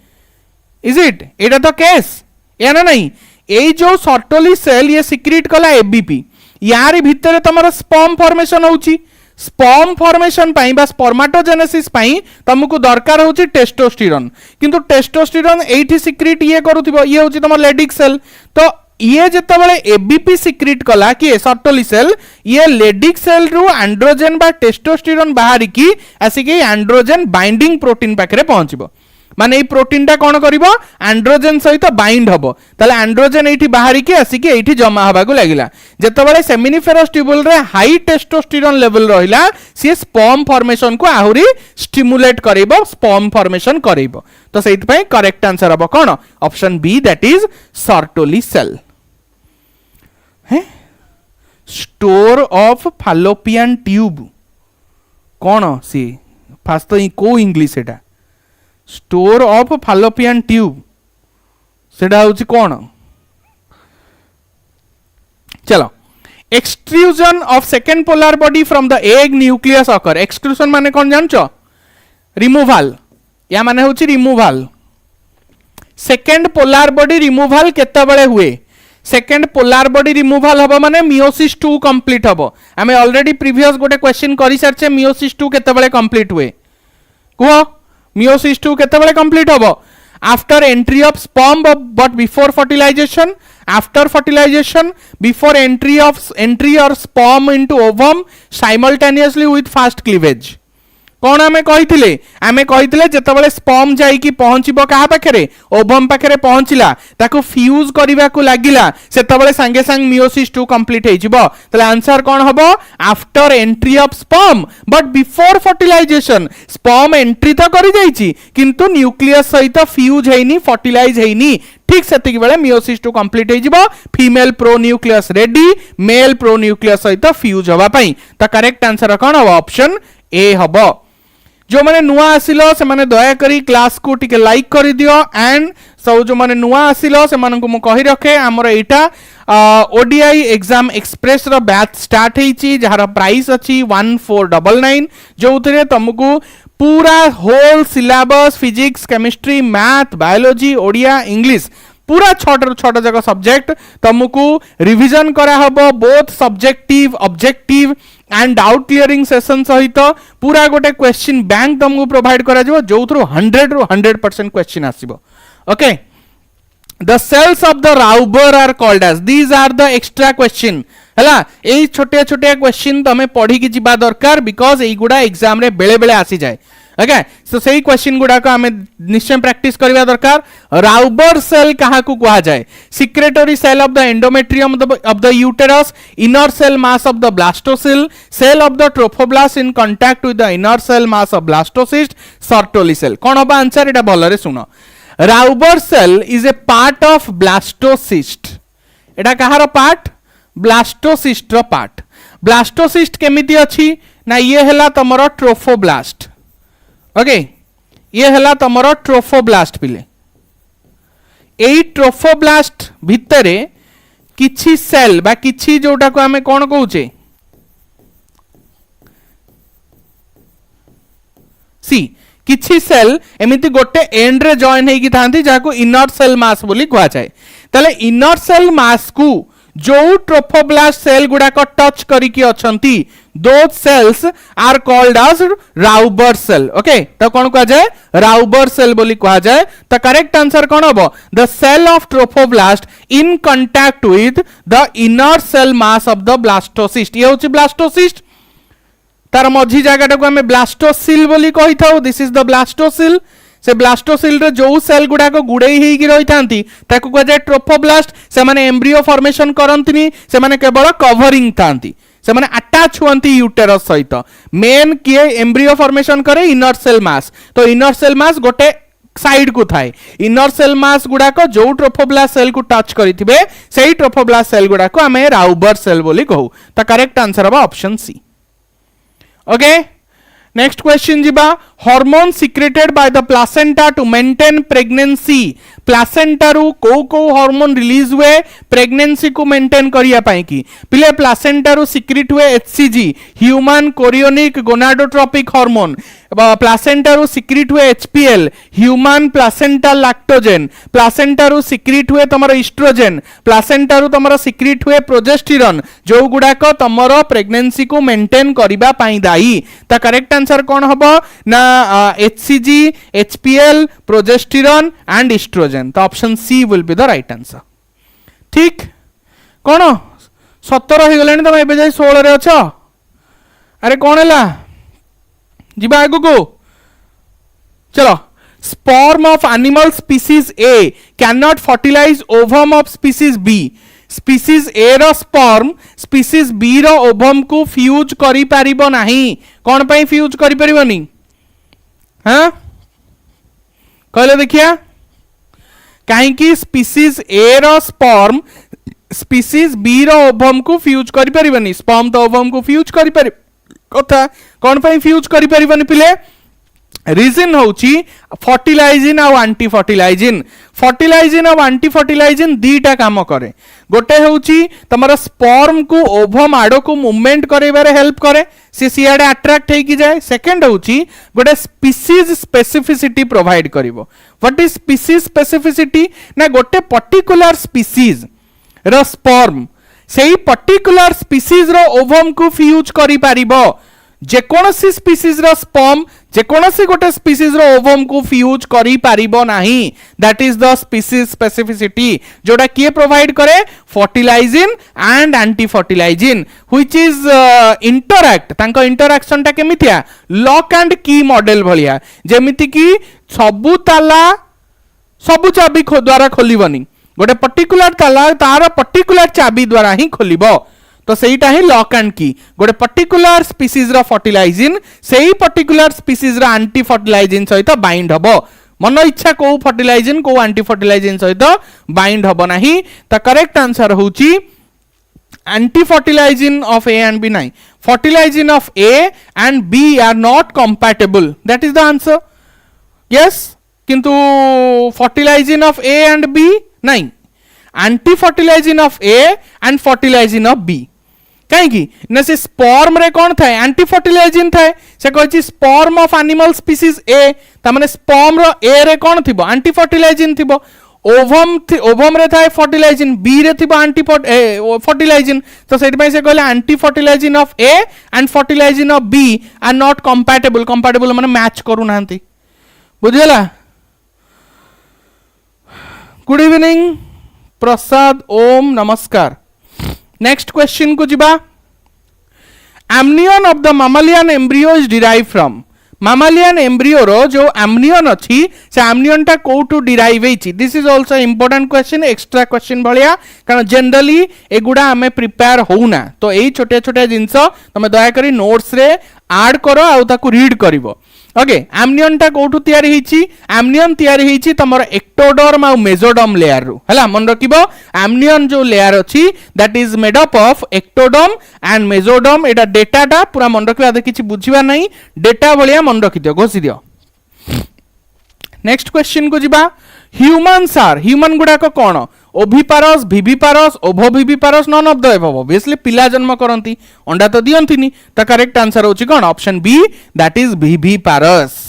[SPEAKER 1] इज इट एटा तो केस या ना नहीं एई जो सर्टोली सेल ये सिक्रीट कला एबीपी यारी भितर तमरो स्पर्म फॉर्मेशन होउची स्पर्म फॉर्मेशन पाई बा स्पर्माटोजेनेसिस पाई तुमको दरकार होची टेस्टोस्टेरोन किंतु टेस्टोस्टेरोन एठी सिक्रीट ये करूथिबो ये होची तमर लेडिक सेल तो ये जेतबेले एबीपी सिक्रीट कला कि सर्टोली सेल ये लेडिक सेल रु एंड्रोजन बा टेस्टोस्टेरोन बाहरी की आसिक एंड्रोजन बाइंडिंग प्रोटीन पाखरे पहुंचबो माने ए प्रोटीन टा कोन करिवो एंड्रोजन सहित बाइंड हबो ताले एंड्रोजन एठी बाहरी की आसिक एठी जमा हबा को लागिला जेतबेले सेमिनिफेरस ट्यूबुल रे हाई टेस्टोस्टेरोन लेवल रहिला से स्पर्म फॉर्मेशन को आहुरी स्टिमुलेट करिवो स्पर्म फॉर्मेशन करिवो तो सेइत पई करेक्ट आंसर हबो कोन option B that is Sertoli cell है स्टोर ऑफ फैलोपियन ट्यूब कौन सी फास्ट तो को English Etah store of fallopian tube सेटा होची कौन चलो extrusion of second polar body from the egg nucleus occur extrusion माने कौन जानचो रिमूवल या माने होची removal second polar body removal केते बेले हुए सेकेंड पोलर बॉडी रिमूवल हबो माने मियोसिस 2 कंप्लीट हबो हमें ऑलरेडी प्रीवियस गोटे क्वेश्चन करि सरचे मियोसिस 2 केते बेले कंप्लीट हुए को मियोसिस 2 केते बेले कंप्लीट हबो after entry of sperm but before fertilization after fertilization before entry और sperm into ovum simultaneously with fast cleavage कौन आमे कहिथिले जेतबेले स्पर्म जाई की पहुंचीबो कहा पाखरे ओवम पाखरे पहुंचिला ताको फ्यूज करिवा को लागिला सेतबेले संगे संग मियोसिस 2 कंप्लीट हेजिबो तले आंसर कोन हबो after entry of sperm but before fertilisation sperm entry तो करि जाईची किंतु न्यूक्लियस सहित फ्यूज हेइनी फर्टिलाइज हेइनी ठीक सेतिक बेले मियोसिस 2 कंप्लीट हेजिबो female pronucleus ready male pronucleus सहित फ्यूज हवा पई त करेक्ट आंसर कोन हबो ऑप्शन ए हबो जो माने नुआ आसिलो से माने दया करी क्लास को टिके लाइक कर दियो एंड सब जो माने नुआ आसिलो से माने को मु कहि रखे हमर एटा ओडीआई एग्जाम एक्सप्रेस रो बैच स्टार्ट हेची जहार प्राइस अछि 1499 जो उतरे तुमको पूरा whole syllabus physics chemistry math biology Odia English पूरा छोटा जगह सब्जेक्ट तुमको रिवीजन करा हबो both subjective objective and doubt clearing session सहित पूरा गोटे क्वेश्चन बैंक तुमको प्रोवाइड करा जो जो 100 ରୁ 100% क्वेश्चन आसीबो okay the cells of the Rauber are called as these are the extra question हला एई छोटे छोटे क्वेश्चन तमे पढ़ी कि जिबा दरकार बिकॉज एई गुडा एग्जाम रे बेले बेले आसी जाए ओके सो सेही क्वेश्चन गुडा को हमें निश्चय प्रैक्टिस करबा दरकार राउबर सेल कहा को कहा जाए secretory cell of the endometrium of the uterus inner cell mass of the blastocoel cell of the trophoblast in contact with the inner cell mass of blastocyst Sertoli cell कोन होबा आंसर एटा भलो रे सुनो Rauber cell is a part of blastocyst एटा कहार पार्ट ब्लास्टोसिस्ट रो पार्ट ब्लास्टोसिस्ट केमिति अछि ना ये हला तमरो ट्रोफोब्लास्ट ओके ये हला तमरो ट्रोफोब्लास्ट पिले एई ट्रोफोब्लास्ट भितरे किछि सेल बा किछि जोटा को हमें कोन कहूचे सी किछि सेल एमिति गोटे एंड रे जॉइन हेकी थांती जाको इनर सेल मास बोली कहा जाए तले इनर सेल मास को जो ट्रोफोब्लास्ट सेल गुडा को टच करी की अछंती those cells are called as Rauber cell okay तो कोन कहा जाए राउबर सेल बोली कहा जाए तो करेक्ट आंसर कोन हबो the cell of trophoblast in contact with the inner cell mass of the blastocyst ये होची ब्लास्टोसिस्ट तार मझी जगह को हमें ब्लास्टोसिल बोली कही था दिस इज द ब्लास्टोसिल से ब्लास्टोसिल रे जो सेल गुडा को गुड़ेई हेकी रही थांती ताकू कहा जाए ट्रोफोब्लास्ट से माने एम्ब्रियो फॉर्मेशन करंतनी से माने केवल कवरिंग थांती से माने अटैच हुंती यूटेरस सहित मेन किए एम्ब्रियो फॉर्मेशन करे इनर सेल मास तो इनर सेल मास गोटे साइड को थाए इनर सेल मास गुडा को जो ट्रोफोब्लास्ट सेल को टच करिथिबे सेही ट्रोफोब्लास्ट सेल गुडा को हमें राउबर सेल बोली कहू तो करेक्ट आंसर हबा option C okay next question जीबा hormone secreted by the placenta to maintain pregnancy placenta रु को हार्मोन रिलीज हुए प्रेगनेंसी को मेंटेन करिया पाई की पिले प्लासेंटा रु सिक्रेट हुए HCG human chorionic gonadotropic hormone placenta रु सिक्रेट हुए HPL human placental lactogen placenta रु सिक्रेट हुए तमरो ईस्ट्रोजेन प्लासेंटा रु तमरो सिक्रेट हुए प्रोजेस्टेरोन जो गुडा को तमरो प्रेगनेंसी को मेंटेन करिबा पाई दाई ता करेक्ट आंसर कोन हबो ना HCG HPL progesterone and estrogen तो option C will be the right answer ठीक कोन 17 हो गलेनी तमे एबे जाई 16 रे अछो अरे कोन हला जीवा आगु को चलो sperm of animal species A can not fertilise ovum of species B species A रो स्पर्म स्पीसीज बी रो ओवम को फ्यूज करि परिबो नाही कोन पई फ्यूज करि परिबोनी हां कहले देखिया काहे कि स्पीसीज ए रो स्पर्म स्पीसीज बी रो ओवम को फ्यूज करि परिबोनी स्पर्म तो ओवम को फ्यूज करि परि कथा कोन पई फ्यूज करि परिबोनी पिले रीजन होची फर्टिलाइजिन और एंटी फर्टिलाइजिन फर्टिलाइजिन और एंटी फर्टिलाइजिन दीटा काम करे गोटे होची तमरा स्पर्म को ओवम आडो को मूवमेंट करेबारे हेल्प करे से सियाडे अट्रैक्ट हे की जाए सेकंड होची गोटे स्पीसीज स्पेसिफिसिटी प्रोवाइड करिवो व्हाट इज स्पीसीज स्पेसिफिसिटी ना गोटे पर्टिकुलर स्पीसीज रो स्पर्म सेही पर्टिकुलर स्पीसीज रो ओवम को फ्यूज करि पारिबो जेकोनसी स्पीसीज रो स्पर्म जेकोनसी गोटे स्पीसीज रो ओवम को फ्यूज करि पारिबो नाही that is the species specificity जोटा किए प्रोवाइड करे fertilizin and anti fertilizin which is interact तांको इंटरैक्शन ता केमितिया लॉक एंड की मॉडल भलिया जेमिति की सबु ताला सबु चाबी द्वारा खोलिबनी गोटे पर्टिकुलर ताला तार पर्टिकुलर चाबी द्वारा ही खोलिबो तो सेहीटा ही लॉक एंड की गोटे पर्टिकुलर स्पीसीज रो फर्टिलाइजिन सेही पर्टिकुलर स्पीसीज रो एंटी फर्टिलाइजिन सहित बाइंड हबो मन इच्छा को फर्टिलाइजिन को एंटी फर्टिलाइजिन सहित बाइंड हबो नाही त करेक्ट आंसर होची anti fertilizin of A and B नाही fertilizin of A and B are not compatible that is the answer yes किंतु fertilizin of A and B नहीं anti fertilizin of A and fertilizin of B कहीं ना से स्पर्म रे कौन था एंटी फर्टिलाइजिन था से कहछि स्पर्म ऑफ एनिमल स्पीसीज ए ता माने स्पर्म रो ए रे कौन थिबो एंटी फर्टिलाइजिन थिबो ओभम रे थाए फर्टिलाइजिन, बी रे थिबा एंटी फर्टिलाइजिन, तो सेट से कहले anti fertilizin of A and fertilizin of B are not compatible. Compatible माने मैच करू नांती, बुझिला। गुड इवनिंग प्रसाद, ओम नमस्कार। नेक्स्ट क्वेश्चन को जिबा। Amnion of the mammalian embryo is derive from. Mammalian embryo रो जो एमनियन अच्छी से एमनियन टा कोठू डिराइव हेची। This is also important question, extra question भलिया, कारण जनरली एगुडा हमें प्रिपेयर होउना। तो एई छोटे छोटे जिंस तमे दया करी नोट्स रे ऐड करो आ ताकू रीड करिवो। ओके, एमनियन टा कोठू तयारी हेची? एमनियन तयारी हेची तमर एक्टोडर्म आ मेसोडर्म लेयर रु। हला मन रखिबो, एमनियन जो लेयर अछि that is made up of ectoderm and mesoderm. Etah data टा पूरा मन रखिबा, आदे किछि बुझिबा नै, डेटा भलिया मन रखि दियो, घोसी दियो। नेक्स्ट क्वेश्चन को जिबा। ह्यूमन्स आर, ह्यूमन गुडा को कोन? Oviparous, viviparous, ovoviviparous, none of the above. Obviously पिला जन्म करंती, अंडा तो दियंतिनी। त करेक्ट आंसर होची कोन? Option B, that is viviparous.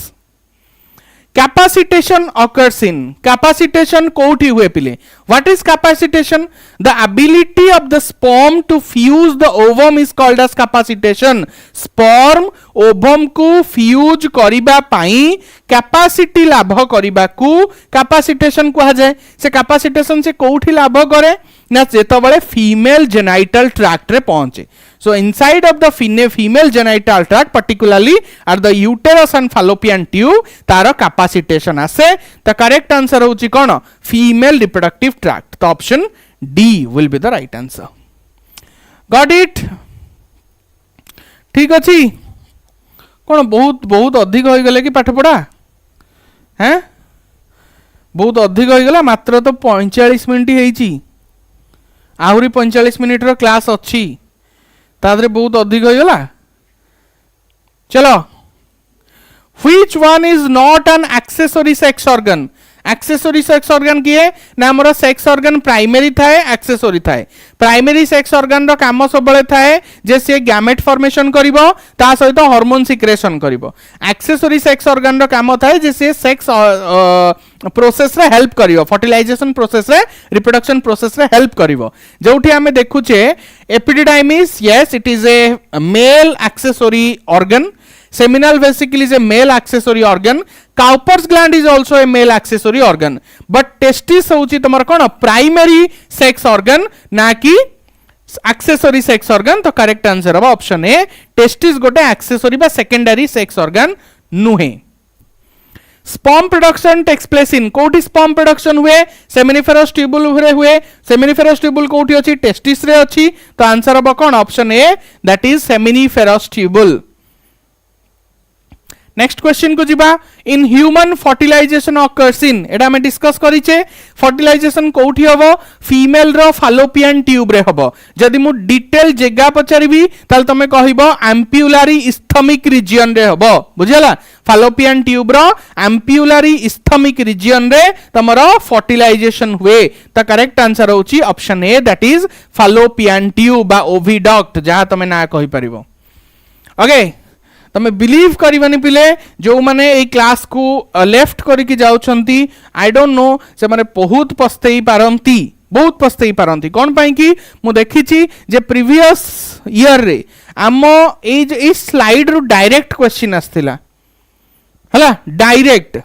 [SPEAKER 1] Capacitation occurs in, capacitation कोठी हुए पिले? What is capacitation? The ability of the sperm to fuse the ovum is called as capacitation. Sperm ovum को फ्यूज करिबा पाई कैपेसिटी लाभ करिबा को कैपेसिटेशन कहा जाए। से कैपेसिटेशन से कोठी लाभ करे ना, जेतबळे फीमेल जेनाइटल ट्रैक्ट रे पहुंचे। So inside of the female genital tract, particularly at the uterus and fallopian tube, taro capacitation आसे। The correct answer होची कोन? Female reproductive tract। तो option D will be the right answer. Got it? ठीक अछि? कोन बहुत बहुत अधिक होई गले कि पाठ पढ़ा? हैं? बहुत अधिक होई गला, मात्र तो 45 मिनिट हेची। आहुरी 45 मिनिट रो क्लास अछि, तादरे बहुत अधिक हो गला। चलो, which one is not N accessory sex organ? Accessory sex organ किए ना? हमर सेक्स ऑर्गन प्राइमरी थाए, एक्सेसरी थाए। प्राइमरी सेक्स ऑर्गन रो काम सबले थाए जे से गैमेट फॉर्मेशन करिवो, ता सहित हार्मोन सिक्रेशन करिवो। एक्सेसरी सेक्स ऑर्गन रो काम थाए जे से सेक्स प्रोसेस रे हेल्प करिवो, फर्टिलाइजेशन प्रोसेस रे, रिप्रोडक्शन प्रोसेस रे हेल्प करिवो। जोठी हमें देखुचे epididymis, yes it is a male accessory organ. Seminal vesicle is a male accessory organ. Cowper's gland is also a male accessory organ. But testis होची तमर कोन? प्राइमरी सेक्स ऑर्गन ना कि accessory सेक्स ऑर्गन। तो करेक्ट आंसर होबा ऑप्शन ए, टेस्टिस गोटे एक्सेसरी बा सेकेंडरी सेक्स ऑर्गन नुहे। Sperm production takes place in, कोठी स्पर्म प्रोडक्शन हुए? सेमिनिफेरस ट्यूबुल रे हुए। सेमिनिफेरस ट्यूबुल कोठी अछि? टेस्टिस रे अछि। तो आंसर होबा कोन? Option A, that is seminiferous tubule. Next question को जिबा। In human fertilization occurs in, एटा हमें डिस्कस करिचे। फर्टिलाइजेशन कोठी हबो? फीमेल रो फालोपियन ट्यूब रे हबो। जदि मु डिटेल जेगा पचारिबी ताल तमे कहिबो एम्प्यूलारी इस्थमिक रीजन रे हबो, बुझिला। फालोपियन ट्यूब रो एम्प्यूलारी इस्थमिक रीजन रे तमरो फर्टिलाइजेशन हुए। त करेक्ट आंसर होची option A, that is fallopian tube बा ओविडक्ट, जहा तमे ना कहि परिबो। ओके, तमे बिलीव करबनी पिले जो माने ए क्लास को लेफ्ट करके जाउछंती, आई डोंट नो से माने बहुत पछतई पारंती, बहुत पछतई पारंती। कोन पई कि मु देखिछि जे प्रीवियस ईयर रे आमो ए स्लाइड रु डायरेक्ट क्वेश्चन आस्थिला, हला डायरेक्ट।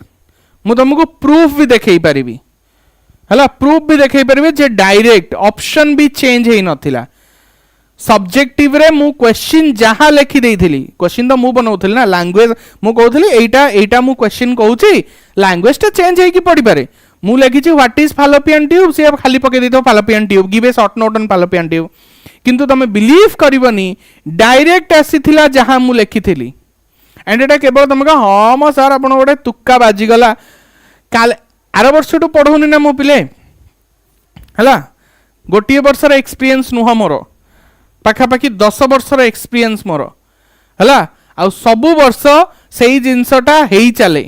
[SPEAKER 1] मु तुमको प्रूफ भी देखै परिबी, हला प्रूफ भी देखै परिबे जे डायरेक्ट ऑप्शन भी चेंज हेई नथिला। सब्जेक्टिव रे मु क्वेश्चन जहां लिखि देइथिली, क्वेश्चन तो मु बनाउथिली ना, लैंग्वेज मु कहउथिली एटा मु क्वेश्चन कहउची, लैंग्वेज टा चेंज हेई कि पड़ी पारे। मु लिखिछि व्हाट इज फालोपियन ट्यूब, से खाली पके देतो fallopian tube, give a short note on fallopian tube. किंतु तमे बिलीव करबनी डायरेक्ट आसीथिला जहां मु लिखिथिली। एंड एटा केवल तमे कह हां म सर आपण गोटे तुक्का बाजी गला, काल आर वर्ष टू पढौनी ना मु पिले, हला गोटिए वर्षर एक्सपीरियंस नुह मोर, पाखापाखि 10 वर्षर एक्सपीरियंस मोर, हला आ सबु वर्ष सेही जिंसटा हेई चले।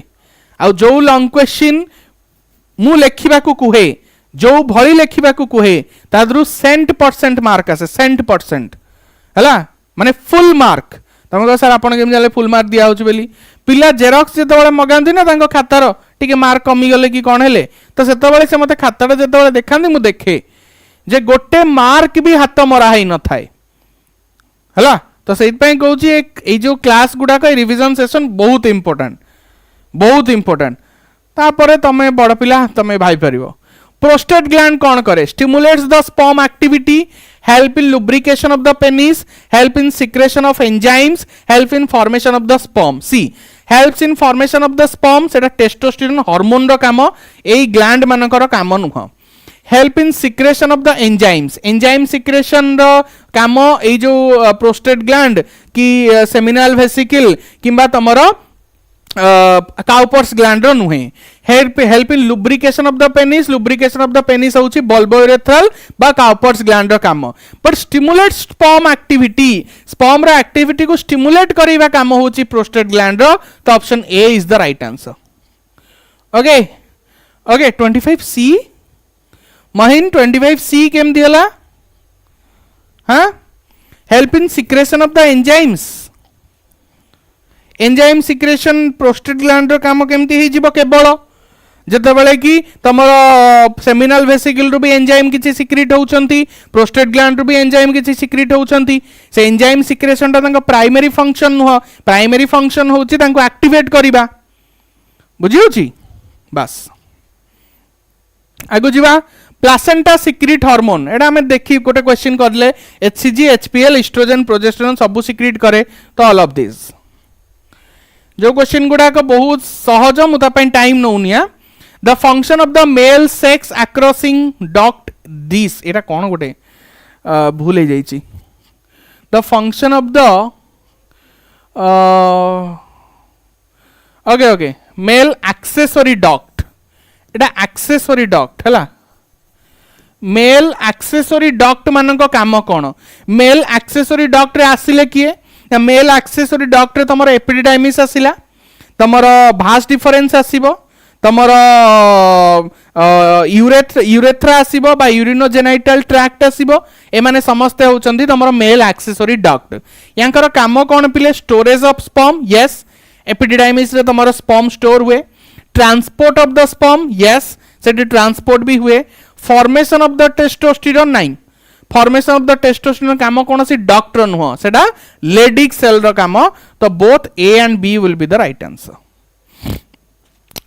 [SPEAKER 1] आ जो लॉन्ग क्वेश्चन मु लेखिबा को कुहे, जो भली लेखिबा को कुहे, तादरु 100% मार्क आसे, 100%, हला माने फुल मार्क। तुम कह सर आपन केम जाले फुल मार्क दिया होची बेली पिला जेरॉक्स जेतबेले मगांती ना तांको खातार टिके मार्क कमी गले कि कोन हेले तो सेतबेले से मते खाताटा जेतबेले देखांती मु देखे जे गोटे मार्क भी हाथ मरा ही न थाए हला तो सेइत पई कहूची ए जो क्लास गुडा का रिवीजन सेशन बहुत इंपोर्टेंट तापरे तमे बड़ पिला तमे भाई परिबो प्रोस्टेट ग्लैंड कौन करे stimulates the sperm activity help in lubrication of the penis help in secretion of enzymes help in formation of the sperm C helps in formation of the sperm सेटा टेस्टोस्टेरोन हार्मोन रो काम एई ग्लैंड मानकर काम नुह help in secretion of the enzymes enzyme secretion रो काम एई जो प्रोस्टेट ग्लैंड की सेमिनल वेसिकल किंबा तमरो काउपर्स ग्लैंड रो नुहे help in lubrication of the penis होची बल्बोरेथ्रल बा काउपर्स ग्लैंड रो काम बट स्टिमुलेट स्पर्म रो एक्टिविटी को स्टिमुलेट करिवा काम होची प्रोस्टेट ग्लैंड रो तो option A is the right answer okay 25C महिन 25C केम दियला हां help in secretion of the enzyme secretion prostate gland रो काम केमती ही जीवो केवल जेतेबेले कि तमरो सेमिनल वेसिकल रु भी एंजाइम किछि सिक्रेट होउचंती प्रोस्टेट ग्लैंड रु भी एंजाइम किछि सिक्रेट होउचंती से एंजाइम सिक्रेशन ता तांको प्राइमरी फंक्शन नुह प्राइमरी फंक्शन होउची तांको एक्टिवेट करिबा बुझी होची बस आगो जीवा प्लासेंटा सिक्रेट हार्मोन एडा हमें देखि गोटे क्वेश्चन करले एचसीजी एचपीएल एस्ट्रोजन प्रोजेस्टेरोन सब सिक्रेट करे तो ऑल ऑफ दिस जो क्वेश्चन गुडा को बहुत सहज मुता पे टाइम नौनिया the function of the male sex अक्रॉसिंग डक्ट दिस एटा कोन गोटे भूल हे जाईची the function of the okay male accessory duct एटा एक्सेसरी डक्ट हला मेल एक्सेसरी डक्ट मान काम कौन मेल एक्सेसरी डक्ट रे आसिले किए मेल एक्सेसरी डक्ट रे तमरो एपिडिडाइमिस आसिला तमरो भास डिफरेंस आसीबो तमरो यूरेथ्रा आसीबो बा यूरिनोजेनाइटल ट्रैक्ट आसीबो ए माने समस्ते होचंदी तमरो मेल एक्सेसरी डक्ट यांकर काम कोन पिले storage of sperm yes epididymis रे तमरो स्पर्म स्टोर हुए transport of the sperm yes सेटी ट्रांसपोर्ट भी हुए formation of the testosterone 9 formation of the testosterone काम कौन सी डक्ट नुह सेटा लेडिक सेल रो काम तो both A and B will be the right answer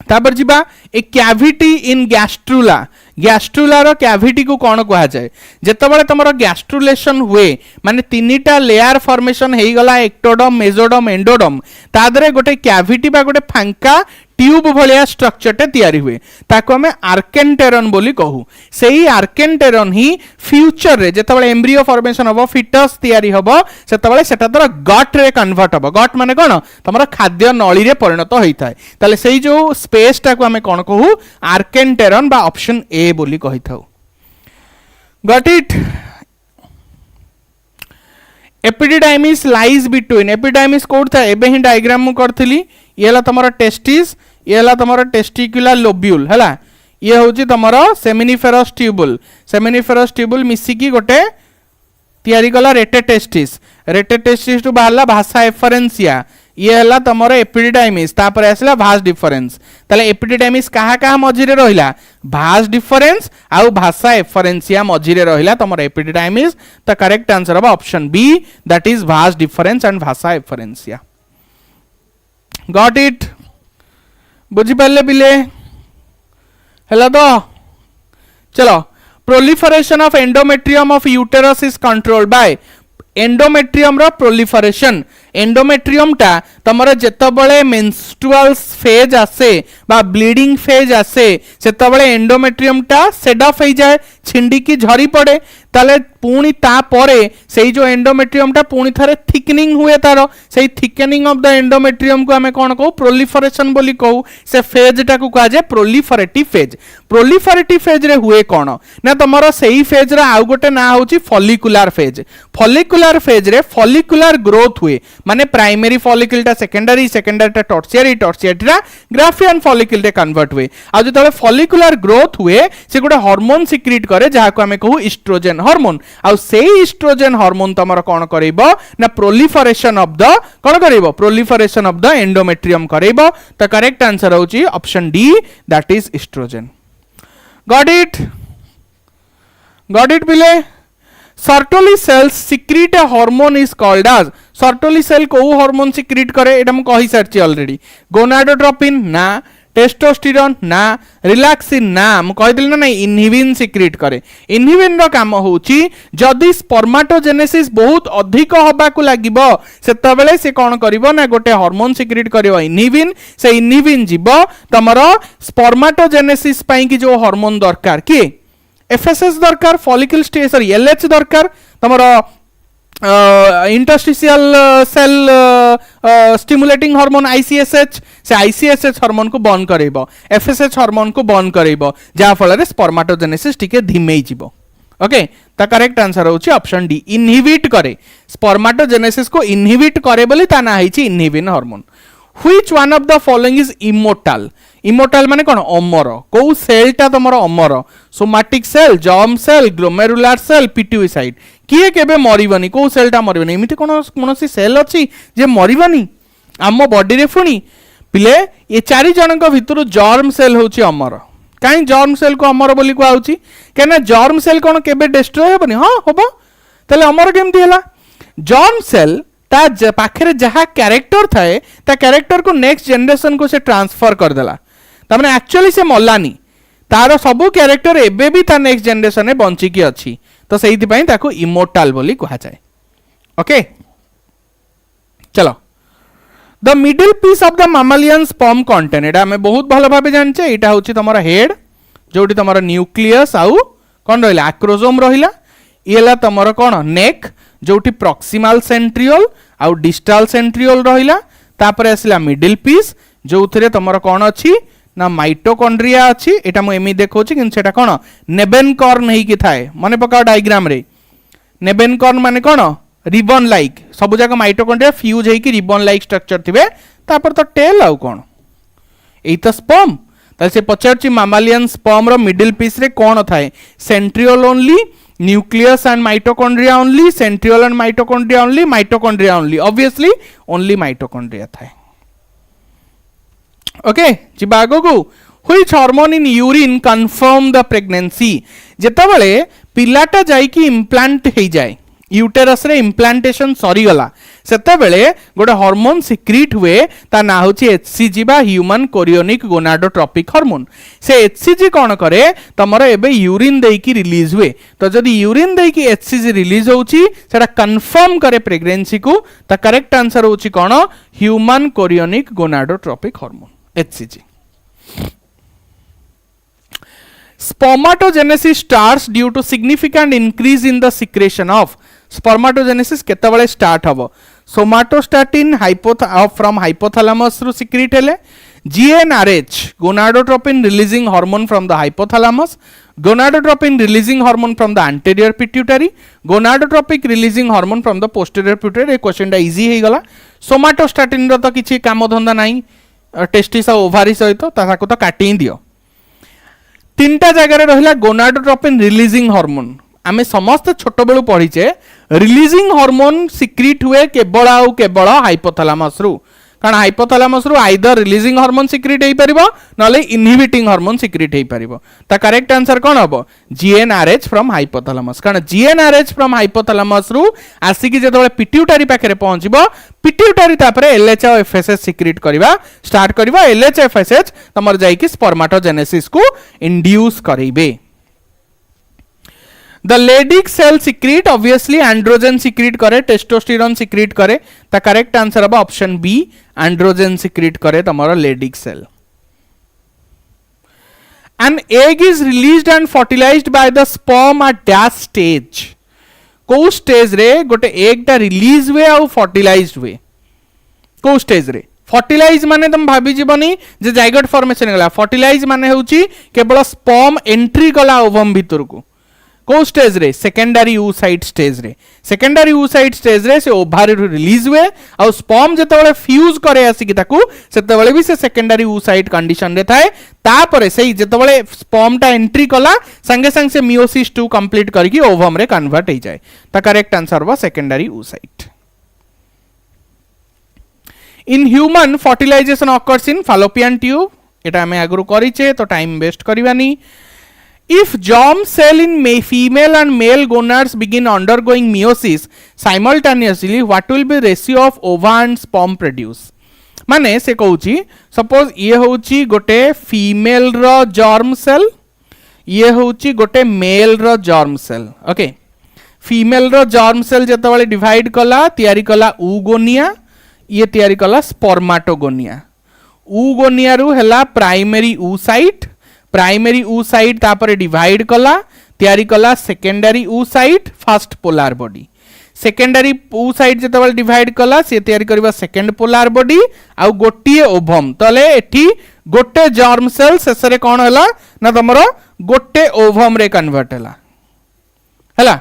[SPEAKER 1] तापर जिबा ए कैविटी इन गैस्ट्रुला रो कैविटी को कौन कहा जाए जेतबेले तमरो गैस्ट्रुलेशन हुए माने तीनिटा लेयर फॉर्मेशन हेई गला एक्टोडम मेसोडम एंडोडम तादरे गोटे कैविटी बा गोटे फांका ट्यूब भलिया स्ट्रक्चर टे तैयारी हुए ताको हमें आर्केंटेरन बोली कहू सेही आर्केंटेरन ही फ्यूचर रे जेतबेले एम्ब्रियो फॉर्मेशन हबो फिटस तैयारी हबो सेतबेले सेटा तोर गट रे कन्वर्ट हबो गट माने कोन तमरो खाद्य नळी रे परिणत होई थाए ताले सेही जो स्पेस टाको हमें कोन कहू आर्केंटेरन बा ऑप्शन ए बोली कहि थाउ got it epididymis lies between epididymis कोड था एबे ही डायग्राम मु करथिली ये हला तमरो टेस्टिस ये हला तमरो टेस्टिकुलर लोब्यूल हला ये होची तमरो सेमिनिफेरस ट्यूबुल मिसी की गोटे तयारी कला रेटे टेस्टिस टू बाहला भाषा एफरेंसिया ये हला तमरो एपिडिडाइमिस तापर आसला भास डिफरेंस ताले एपिडिडाइमिस कहा कहा मझिरे रहिला भास डिफरेंस आउ भाषा एफरेंसिया मझिरे रहिला तमरो एपिडिडाइमिस त करेक्ट आंसर हबा option B that is vas deferens and vasa efferentia got it बुझी पाले पिले हला तो चलो proliferation of endometrium of uterus is controlled by endometrium रो प्रोलिफरेशन एंडोमेट्रियम टा तमरो जेतबळे मेंस्ट्रुअल फेज आसे बा ब्लीडिंग फेज आसे सेतबळे एंडोमेट्रियम टा सेड ऑफ हो जाए छिंडी की झरी पड़े ताले पुणी ता परे सेई जो एंडोमेट्रियम टा पुणी थारे थिकनिंग हुए तारो सेई थिकनिंग ऑफ द एंडोमेट्रियम को हमें कोन कहू प्रोलिफरेशन बोली कहू से फेज टा को कहा जाए प्रोलिफरेटिव फेज रे हुए कोन ना तमरो सेई फेज रा आउ गोटे ना होची फॉलिकुलर फेज रे फॉलिकुलर ग्रोथ हुए माने प्राइमरी फॉलिकल टा सेकेंडरी टा टर्शियरी टा ग्राफियन फॉलिकल रे कन्वर्ट हुए आ जो फॉलिकुलर ग्रोथ हुए से गोटे हार्मोन सिक्रीट करे जहाँ को आमे कहू इस्ट्रोजेन हार्मोन आ सेही इस्ट्रोजेन हार्मोन तमर कोन करइबो ना प्रोलिफरेशन ऑफ द कोन करइबो प्रोलिफरेशन ऑफ द एंडोमेट्रियम करइबो त करेक्ट आंसर होची option D that is estrogen got it बिले Sertoli cells secrete a hormone is called as Sertoli cell को हार्मोन सिक्रीट करे एटा हम कहि सारची ऑलरेडी गोनाडोट्रोपिन ना टेस्टोस्टेरोन ना रिलैक्सिन ना हम कहि दिल ना इनहिबिन सिक्रीट करे इनहिबिन रो काम होची जदी स्पर्माटोजेनेसिस बहुत अधिक होबा को लागिबो सेता बेले से कोन करिवो ना गोटे हार्मोन सिक्रीट करिवो इनहिबिन से इनहिबिन जीवो तमरो स्पर्माटोजेनेसिस पई की जो हार्मोन दरकार की एफएसएस दरकार फॉलिकल स्टेज सॉरी एलएच दरकार तमरो interstitial cell stimulating hormone ICSH से आईसीएसएच हार्मोन को बर्न करइबो एफएसएच हार्मोन को बर्न करइबो जा फल रे स्पर्माटोजेनेसिस टिके धिमेई जिवो ओके द करेक्ट आंसर होची ऑप्शन डी इनहिबिट करे स्पर्माटोजेनेसिस को इनहिबिट करे बोली ता ना हिची inhibin hormone which one of the following is immortal immortal माने कोन अमर को सेल टा तमर अमर somatic cell germ cell glomerular cell पिट्यूसाइड किए केबे मरिबनी को सेल टा मरिबनी एमिति कोनोसी सेल अछि जे मरिबनी आम बॉडी रे फुनी पिले ये चारि जनक भितरु जर्म सेल होची अमर काई जर्म सेल को अमर बोली को आउची केना जर्म सेल कोन केबे डिस्ट्रॉय हेबनी हां होबो तले अमर केमति हैला जर्म सेल ता पाखरे जहा कैरेक्टर थाए ता कैरेक्टर को नेक्स्ट जनरेशन को से ट्रांसफर कर देला तमने एक्चुअली से मल्लानी तार सबु कैरेक्टर एबे भी ता नेक्स्ट जनरेशन में बंची की अच्छी तो सेहिति पई ताको इमोर्टल बोली कहा जाए ओके चलो the middle piece of the mammalian sperm contain एटा हमें बहुत भलो भाबे जानचे एटा होची तमरा हेड जोटी तमरा न्यूक्लियस आउ कोन रहिला एक्रोसोम रहिला इला तमरा कोन नेक जोटी प्रॉक्सिमल सेंट्रियोल आउ डिस्टल सेंट्रियोल रहिला तापर आसला मिडिल पीस जो थरे तमरा कोन अछि ना माइटोकॉन्ड्रिया अछि एटा मु एमि देखौछि कि सेटा कोन नेबेनकॉर्न हेई कि थाए माने पकाओ डायग्राम रे नेबेनकॉर्न माने कोन रिबन लाइक सब जगह माइटोकॉन्ड्रिया फ्यूज हेई कि रिबन लाइक स्ट्रक्चर थिबे तापर तो टेल आउ कोन एई तो स्पर्म ताले से पचारछि मामालियन स्पर्म रो मिडिल पीस रे कोन थाए centriole only nucleus and mitochondria only centriole and mitochondria only obviously only mitochondria थाए okay जिबा आगो को which hormone in urine confirm the pregnancy जेता बेले पिलाटा जाई कि इम्प्लांट हे जाए यूटेरस रे इम्प्लांटेशन सरी गला सेता बेले गोटे हार्मोन सिक्रीट हुए ता ना होची एचसीजी बा ह्यूमन कोरियोनिक गोनाडोट्रोपिक हार्मोन से एचसीजी कोन करे तमरो एबे यूरिन देई की रिलीज हुए तो जदी यूरिन देई की एचसीजी रिलीज होची सेटा कंफर्म करे प्रेगनेंसी को ता करेक्ट आंसर होची कोन human chorionic gonadotropic hormone HCG Spermatogenesis starts due to significant increase in the secretion of spermatogenesis केतबेले स्टार्ट हबो somatostatin from hypothalamus ru secrete हेले GnRH gonadotropin releasing hormone from the hypothalamus gonadotropin releasing hormone from the anterior pituitary gonadotropic releasing hormone from the posterior pituitary A question टा इजी हे गला सोमाटोस्टैटिन रो तो किछि काम धंदा नाही टेस्टिस और ओवारी सहित ताको तो काटी दियो तीनटा जगह रहिला गोनाडोट्रोपिन रिलीजिंग हार्मोन आमे समस्त छोट बेलू पढ़ीचे रिलीजिंग हार्मोन सिक्रीट हुए केवल आउ केवल हाइपोथैलेमस रु कारण हाइपोथैलेमस रु आइदर रिलीजिंग हार्मोन सिक्रीट हेई परिबो नले इनहिबिटिंग हार्मोन सिक्रीट हेई परिबो ता करेक्ट आंसर कोन हबो जीएनआरएच फ्रॉम हाइपोथैलेमस कारण जीएनआरएच फ्रॉम हाइपोथैलेमस रु आसी कि जेतबे पिट्यूटरी पाखरे पहुंचबो पिट्यूटरी तापरे एलएच और एफएसएच सिक्रीट करबा स्टार्ट करबा एलएच एफएसएच तमर जाई कि स्पर्माटोजेनेसिस को इंड्यूस करेबे The Leydig cell secrete obviously androgen secrete करे testosterone secrete करे ता correct answer अब option B androgen secrete करे तमरो Leydig cell. An egg is released and fertilized by the sperm at dash stage. को stage रे गोटे egg टा release हुए और fertilized हुए को stage रे फर्टिलाइज माने तुम भाभी जीवनी जे जाइगोट फॉर्मेशन गला फर्टिलाइज माने होची केवल स्पर्म एंट्री कला ओवम भीतर को को स्टेज रे सेकेंडरी oocyte स्टेज रे सेकेंडरी oocyte स्टेज रे से ओभारी रिलीज हुए आ स्पर्म जेतेबेले फ्यूज करे आसिक ताकू सेतेबेले भी से सेकेंडरी oocyte कंडीशन रे थाए तापरे सेही जेतेबेले स्पर्म टा एंट्री कला संगे संगे से मियोसिस 2 कंप्लीट करके ओवम रे कन्वर्ट हो जाए ता करेक्ट आंसर वा secondary oocyte in human fertilization occurs in fallopian tube एटा हमें आगु करिचे तो टाइम वेस्ट करबानी If germ cell in female and male gonads begin undergoing meiosis simultaneously, what will be ratio of ova and sperm produce? माने से कहूची सपोज ये होची गोटे फीमेल रो जर्म सेल ये होची गोटे मेल रो जर्म सेल ओके फीमेल रो जर्म सेल जेतबेले डिवाइड कला तयारी कला oogonia ये तयारी कला स्पर्माटोगोनिया oogonia रु हला प्राइमरी oocyte प्राइमरी oocyte तापर डिवाइड कला तयारी कला secondary oocyte first polar body secondary oocyte जेतबेले डिवाइड कला से तयारी करबा सेकंड पोलार बॉडी आ गोटिए ओभम तले एठी गोटे जर्म सेल शेषरे कोन हला ना तमरो गोटे ओभम रे कन्वर्ट हला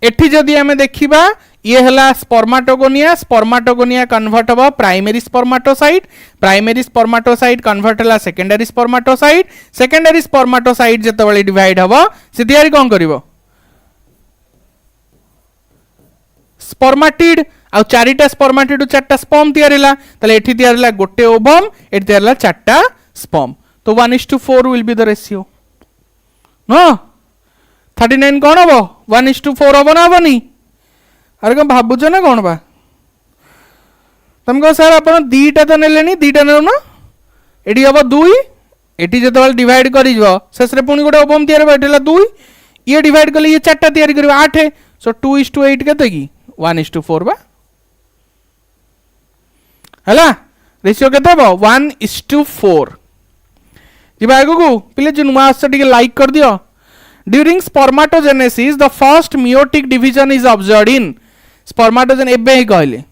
[SPEAKER 1] एठी जदी हमें देखिबा ये हला स्पर्माटोगोनिया कन्वर्ट हबो प्राइमरी स्पर्माटोसाइट कन्वर्ट हला सेकेंडरी स्पर्माटोसाइट जेतबेले डिवाइड हबो से तयारी कोन करिवो स्पर्माटिड आ चारिटा स्पर्माटिड उ चारटा स्पर्म तयारीला तले एठी तयारीला गोटे ओभम एठी तयारीला चारटा स्पर्म तो 1:4 will be the ratio no 39 कोन हबो 1:4 हबो ना हबोनी अरे कौन भावुच ना कौन बा तुम कह सर आप दीटा तो ने दीटा ने ये हम 2 ये जो डिवाइड कर शेष पुणी गोटे ओभम तैयारी ये 2 ये डिवाइड कले ये 4टा तैयारी कर 8 सो 2:8 के कि 1:4 बा है रेशियो के 1:4 जी आगे को पिले जो नुआ लाइक कर दियो during spermatogenesis the first meiotic division is observed in spermatogen एबे ही कहले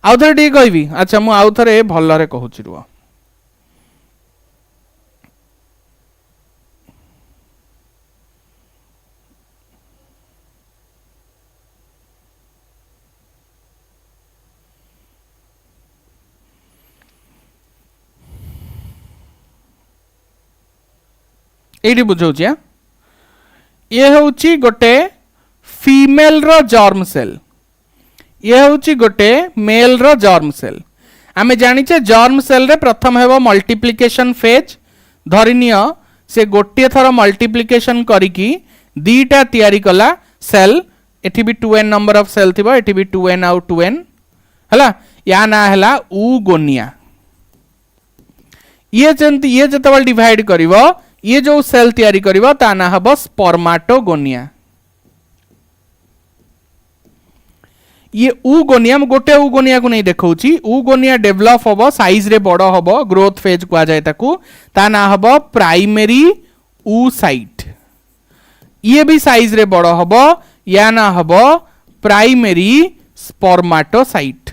[SPEAKER 1] आउ थरे टी कहबी अच्छा मु आउ थरे भल्ल रे कहूची रुआ एडी बुझौची ये होची गोटे फीमेल रो जर्म सेल ये होची गोटे मेल रो जर्म सेल आमे जानिचे जर्म सेल रे प्रथम हेबो मल्टीप्लिकेशन फेज धरिनियो से गोटे थर मल्टीप्लिकेशन करिकी दीटा तयारी कला सेल एठी भी 2n नंबर ऑफ सेल थिबो एठी भी 2n आउ 2n हला या ना हला oogonia ये जतबल डिवाइड करिवो ये जो सेल तयारी करिवो ता ना हबो स्पर्माटोगोनिया ये oogonia गोटे oogonia को नहीं देखौची oogonia डेवलप हबो साइज रे बड़ो हबो ग्रोथ फेज को आ जाय ताकू ता ना हबो प्राइमरी oocyte ये भी साइज रे बड़ो हबो या ना हबो प्राइमरी स्पर्माटोसाइट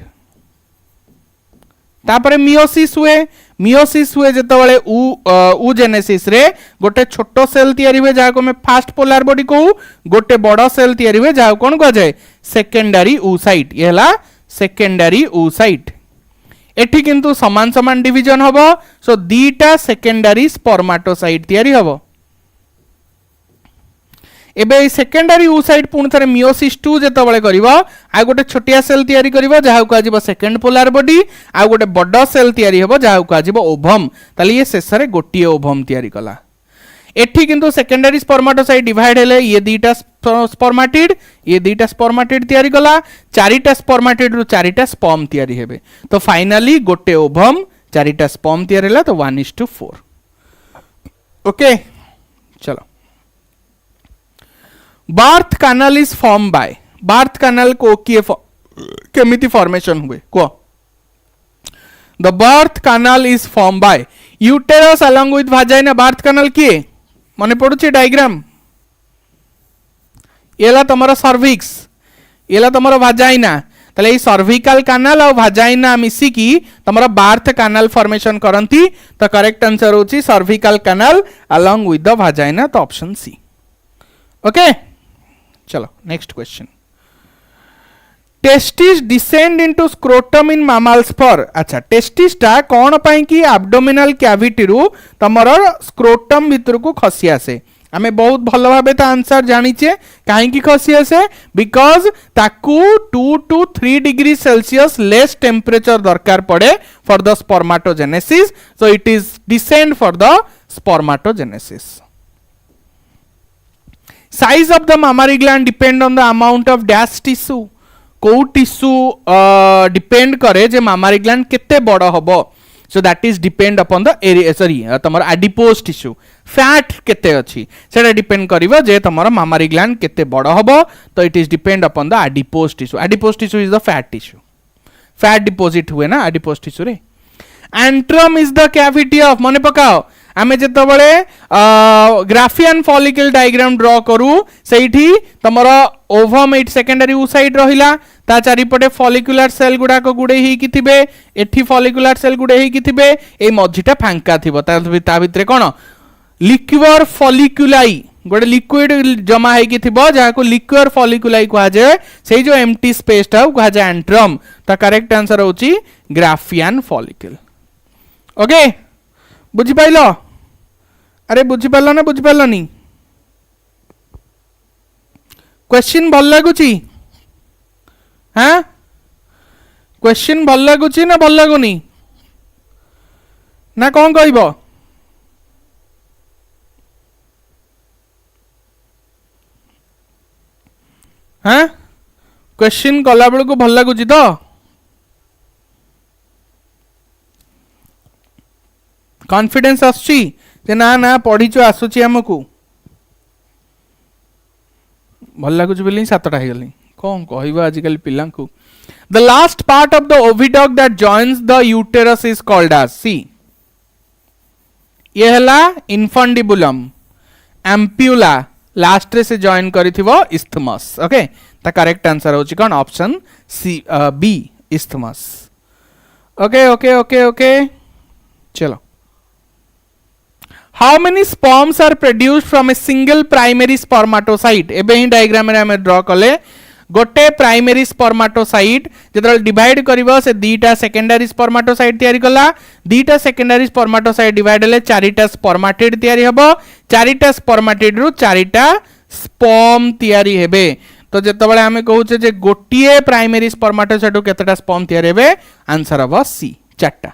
[SPEAKER 1] तापरे मियोसिस हुए जेतबेले oogenesis रे गोटे छोटो सेल तयारी हुए जाको में फास्ट पोलार बॉडी को गोटे बड़ो सेल तयारी हुए जाको कोन को जाय सेकेंडरी oocyte ये हला सेकेंडरी oocyte एठी किंतु समान समान डिवीजन हबो सो दीटा सेकेंडरी स्पर्माटोसाइट तयारी हबो एबे सेकेंडरी oocyte पुन थरे मियोसिस 2 जेतबेले करिवो आ गोटे छोटिया सेल तयारी करिवो जाहा को आजिबो सेकंड पोलार बॉडी आ गोटे बड्डो सेल तयारी हबो जाहा को आजिबो ओभम ताली ये शेषरे गोटिए ओभम तयारी कला एठी किंतु सेकेंडरी स्पर्माटोसाइट डिवाइड हेले ये दीटा स्पर्माटिड तयारी कला चारिटा स्पर्माटिड रु चारिटा स्पर्म तयारी हेबे तो फाइनली गोटे ओभम चारिटा स्पर्म तयारी हला तो 1:4 ओके चलो birth canal is form by birth canal को किए केमिति फॉर्मेशन हुए को the birth canal is form by uterus along with vagina birth canal किए मने पड़ुछि डायग्राम एला तमरो सर्विक्स एला तमरो वाजाइना तले ई सर्विकल कैनाल और वाजाइना मिसी की तमरो बर्थ कैनाल फॉर्मेशन करंती तो करेक्ट आंसर होछि cervical canal along with the vagina तो ऑप्शन सी ओके चलो next question testis descend into scrotum in mammals for अच्छा टेस्टिस टा कौन पाई कि एब्डोमिनल कैविटी रु तमर स्क्रोटम भितर को खसी आसे आमे बहुत भल भाबे ता आंसर जानिचे काहे की खसी आसे बिकॉज ताकू 2 to 3 degree Celsius less temperature दरकार पड़े for the spermatogenesis so it is descend for the spermatogenesis size of the mammary gland depend on the amount of dash tissue को टिश्यू डिपेंड करे जे mammary gland केते बड़ हबो so that is depend upon the area sorry तमर एडिपोज टिश्यू फैट केते अछि सेटा डिपेंड करिवो जे तमर mammary gland केते बड़ हबो तो it is depend upon the adipose tissue is the fat tissue fat deposit हुए ना एडिपोज टिश्यू रे antrum is the cavity of मने पकाओ आमे जेते बळे ग्राफियन फॉलिकल डायग्राम ड्रॉ करू सेठी तमरो ओवम 8 सेकेंडरी उ साइड रहिला ता चारिपटे फॉलिकुलर सेल गुडा को गुडे ही कि थिबे एठी फॉलिकुलर सेल गुडे ही कि थिबे ए मझिटा फांका थिबो ता भितरे कोन लिक्विड फॉलिकुलाई गोटे लिक्विड जमा है कि थिबो जहा को लिक्विड फॉलिकुलाई कहा जाय से जो एम्प्टी स्पेस ता कहा जाय एंट्रम ता करेक्ट आंसर होची ग्राफियन फॉलिकल ओके बुझी पाइलो अरे बुझी पाइलो ना बुझी पाइलो नी क्वेश्चन भल लागुची हाँ क्वेश्चन भल लागुची ना भल लागुनी ना कौन कहबो हाँ क्वेश्चन कला बेल को भल लागुची तो कॉन्फिडेंस आसुची जे ना ना पढ़ीचो आसुची हमकु भल लागुच बोली सातटा हे गली कौन कहबा आजिकल पिला को the last part of the oviduct that joins the uterus is called as C ये हला इन्फंडिबुलम एम्प्यूला लास्ट रे से जॉइन करिथिबो इस्थमस ओके ता करेक्ट आंसर होची कोन option C B isthmus okay okay okay okay चलो How many sperms are produced from a single primary spermatocyte? एबे ही डायग्राम रे हम ड्रॉ कले गोटे प्राइमरी स्पर्माटोसाइट जेतरा डिवाइड करिवो से दीटा सेकेंडरी स्पर्माटोसाइट तयारी कला दीटा सेकेंडरी स्पर्माटोसाइट डिवाइड हेले चारिटा स्पर्माटिड तयारी हबो चारिटा स्पर्माटिड रु चारिटा स्पर्म तयारी हेबे तो जेतबेले हम कहूचे जे गोटिए प्राइमरी स्पर्माटोसाइट रु केतेटा स्पर्म तयारी हेबे आंसर हबो सी चारटा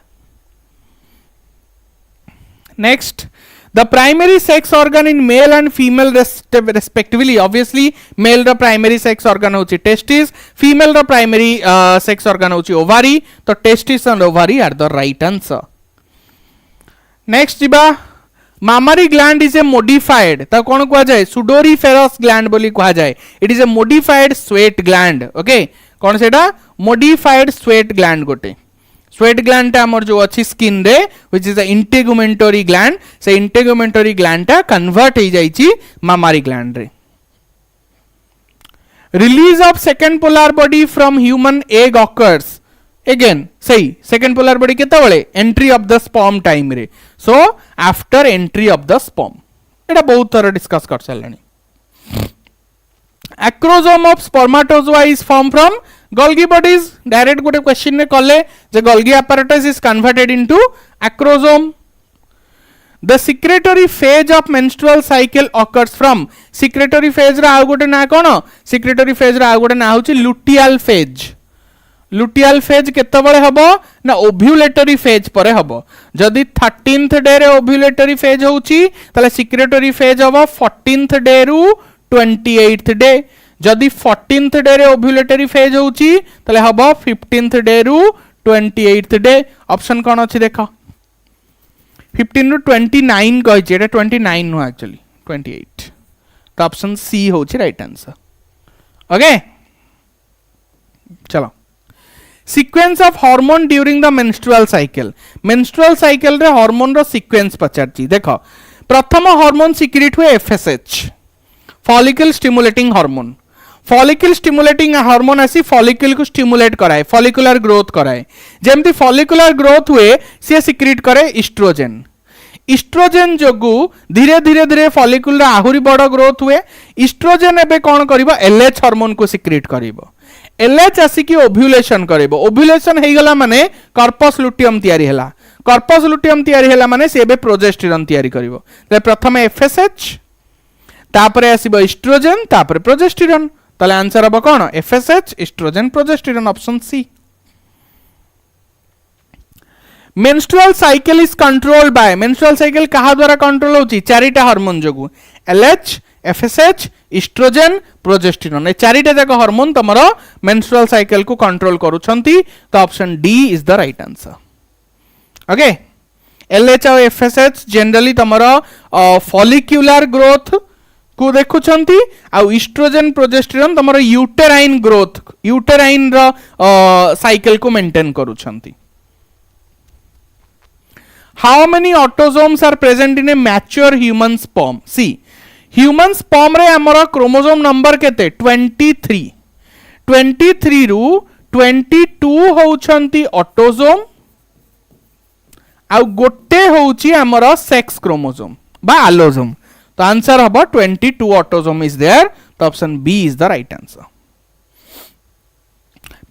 [SPEAKER 1] next the primary sex organ in male and female respectively obviously male the primary sex organ hochi testis female the primary sex organ hochi ovary तो testis and ovary are the right answer next jiba mammary gland is a modified ता कोन कहा जाय sudoriferous gland बोली कहा जाय it is a modified sweat gland okay कोन सेटा modified sweat gland गोटे स्वेट ग्लैंड टा हमर जो अच्छी स्किन रे which is the integumentary gland से इंटेगुमेंटरी ग्लैंड टा कन्वर्ट हो जाईची मामारी ग्लैंड रे release of second polar body from human egg occurs again सही सेकंड पोलर बॉडी केते बळे entry of the sperm time रे so after entry of the sperm एटा बहुत तरह डिस्कस कर सलानी acrosome of spermatozoa is form from Golgi bodies direct गोटे क्वेश्चन ने कले जे Golgi apparatus is converted into acrosome the secretory phase of menstrual cycle occurs from secretory phase रा आ गोटे ना कोन secretory phase रा आ गोटे ना होची luteal phase केते बळे हबो ना ovulatory phase परे हबो जदी 13th डे रे ovulatory phase होची तले secretory phase हबो 14th डे रु 28th डे जदि 14th डे रे ओव्युलेटरी फेज होची तले हबो 15th डे रु 28th डे ऑप्शन कोन अछि देखो 15 रु 29 कहै छै एटा 29 नो एक्चुअली 28 तो ऑप्शन सी होची राइट आंसर ओके चलो sequence of hormone during the menstrual cycle रे हार्मोन रो सीक्वेंस पचारची देखो प्रथम हार्मोन सिक्रेट हुए FSH follicle stimulating hormone follicle stimulating hormone आसी फॉलिकल को स्टिमुलेट कराए फॉलिकुलर ग्रोथ कराए जेमती फॉलिकुलर ग्रोथ हुए से सिक्रेट करे इस्ट्रोजेन इस्ट्रोजेन जोगु धीरे धीरे धीरे फॉलिक्यूल आहुरी बड़ ग्रोथ हुए इस्ट्रोजेन एबे कौन करिवो एलएच हार्मोन को सिक्रिएट करिवो एलएच आसिकी ओव्यूलेशन करिवो ओव्यूलेशन हे गला माने कार्पस लुटियम तयारी हला कार्पस लुटियम तयारी हला माने से एबे प्रोजेस्टेरॉन तयारी करिवो ते प्रथमे एफएसएच तापरे आसीबो इस्ट्रोजेन तापरे प्रोजेस्टेरॉन ताले आंसर हबो कोन FSH estrogen progesterone option C menstrual cycle is controlled by menstrual cycle कहा द्वारा कंट्रोल होची चारिटा हार्मोन जोगु एलएच एफएसएच इस्ट्रोजेन प्रोजेस्टेरॉन ए चारिटा जाक हार्मोन तमरो मेंस्ट्रुअल साइकिल को कंट्रोल करूछंती तो option D is the right answer okay LH और एफएसएच जनरली तमरो फॉलिक्यूलर ग्रोथ को देखुछंती आ इस्ट्रोजेन प्रोजेस्टेरॉन तमरो यूटेराइन ग्रोथ यूटेराइन रो साइकिल को maintain करूछंती How many autosomes are present in a mature human sperm? See, human sperm रे हमरो क्रोमोसोम नंबर केते 23 23 रु 22 होउछंती ऑटोसोम आ गोटे होउची हमरो सेक्स क्रोमोसोम बा एलोसोम तो आंसर हबो 22 ऑटोसोम इज देयर तो option B is the right answer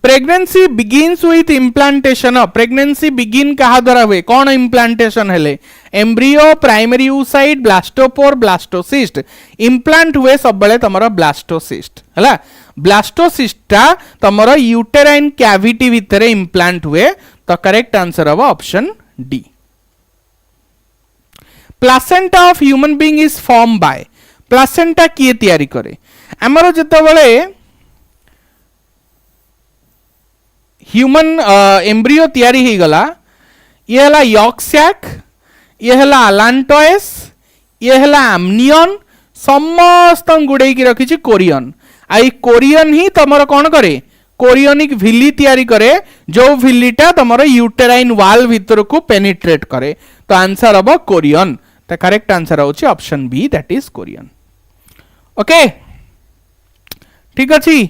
[SPEAKER 1] pregnancy begins with implantation pregnancy begin कहा द्वारा हुए कौन इम्प्लांटेशन हेले embryo primary oocyte blastopore blastocyst implant हुए सब बेले तमरो ब्लास्टोसिस्ट हला ब्लास्टोसिस्टा तमरो यूटेराइन कैविटी भितरे इम्प्लांट हुए तो करेक्ट आंसर हबो option D placenta of human being is form by placenta किए तयारी करे हमरो जेतबेले ह्यूमन एम्ब्रियो तयारी ही गला ये हला यॉक सैक ये हला अलांटोएस ये हला एमनियन समस्त गुड़े की रखी कोरियन आई कोरियन ही तमरो कौन करे कोरियनिक विली तयारी करे जो विलीटा तमरो यूटेराइन वाल भीतर को पेनिट्रेट करे तो आंसर हबो कोरियन द करेक्ट आंसर होची option B that is chorion okay ठीक अछि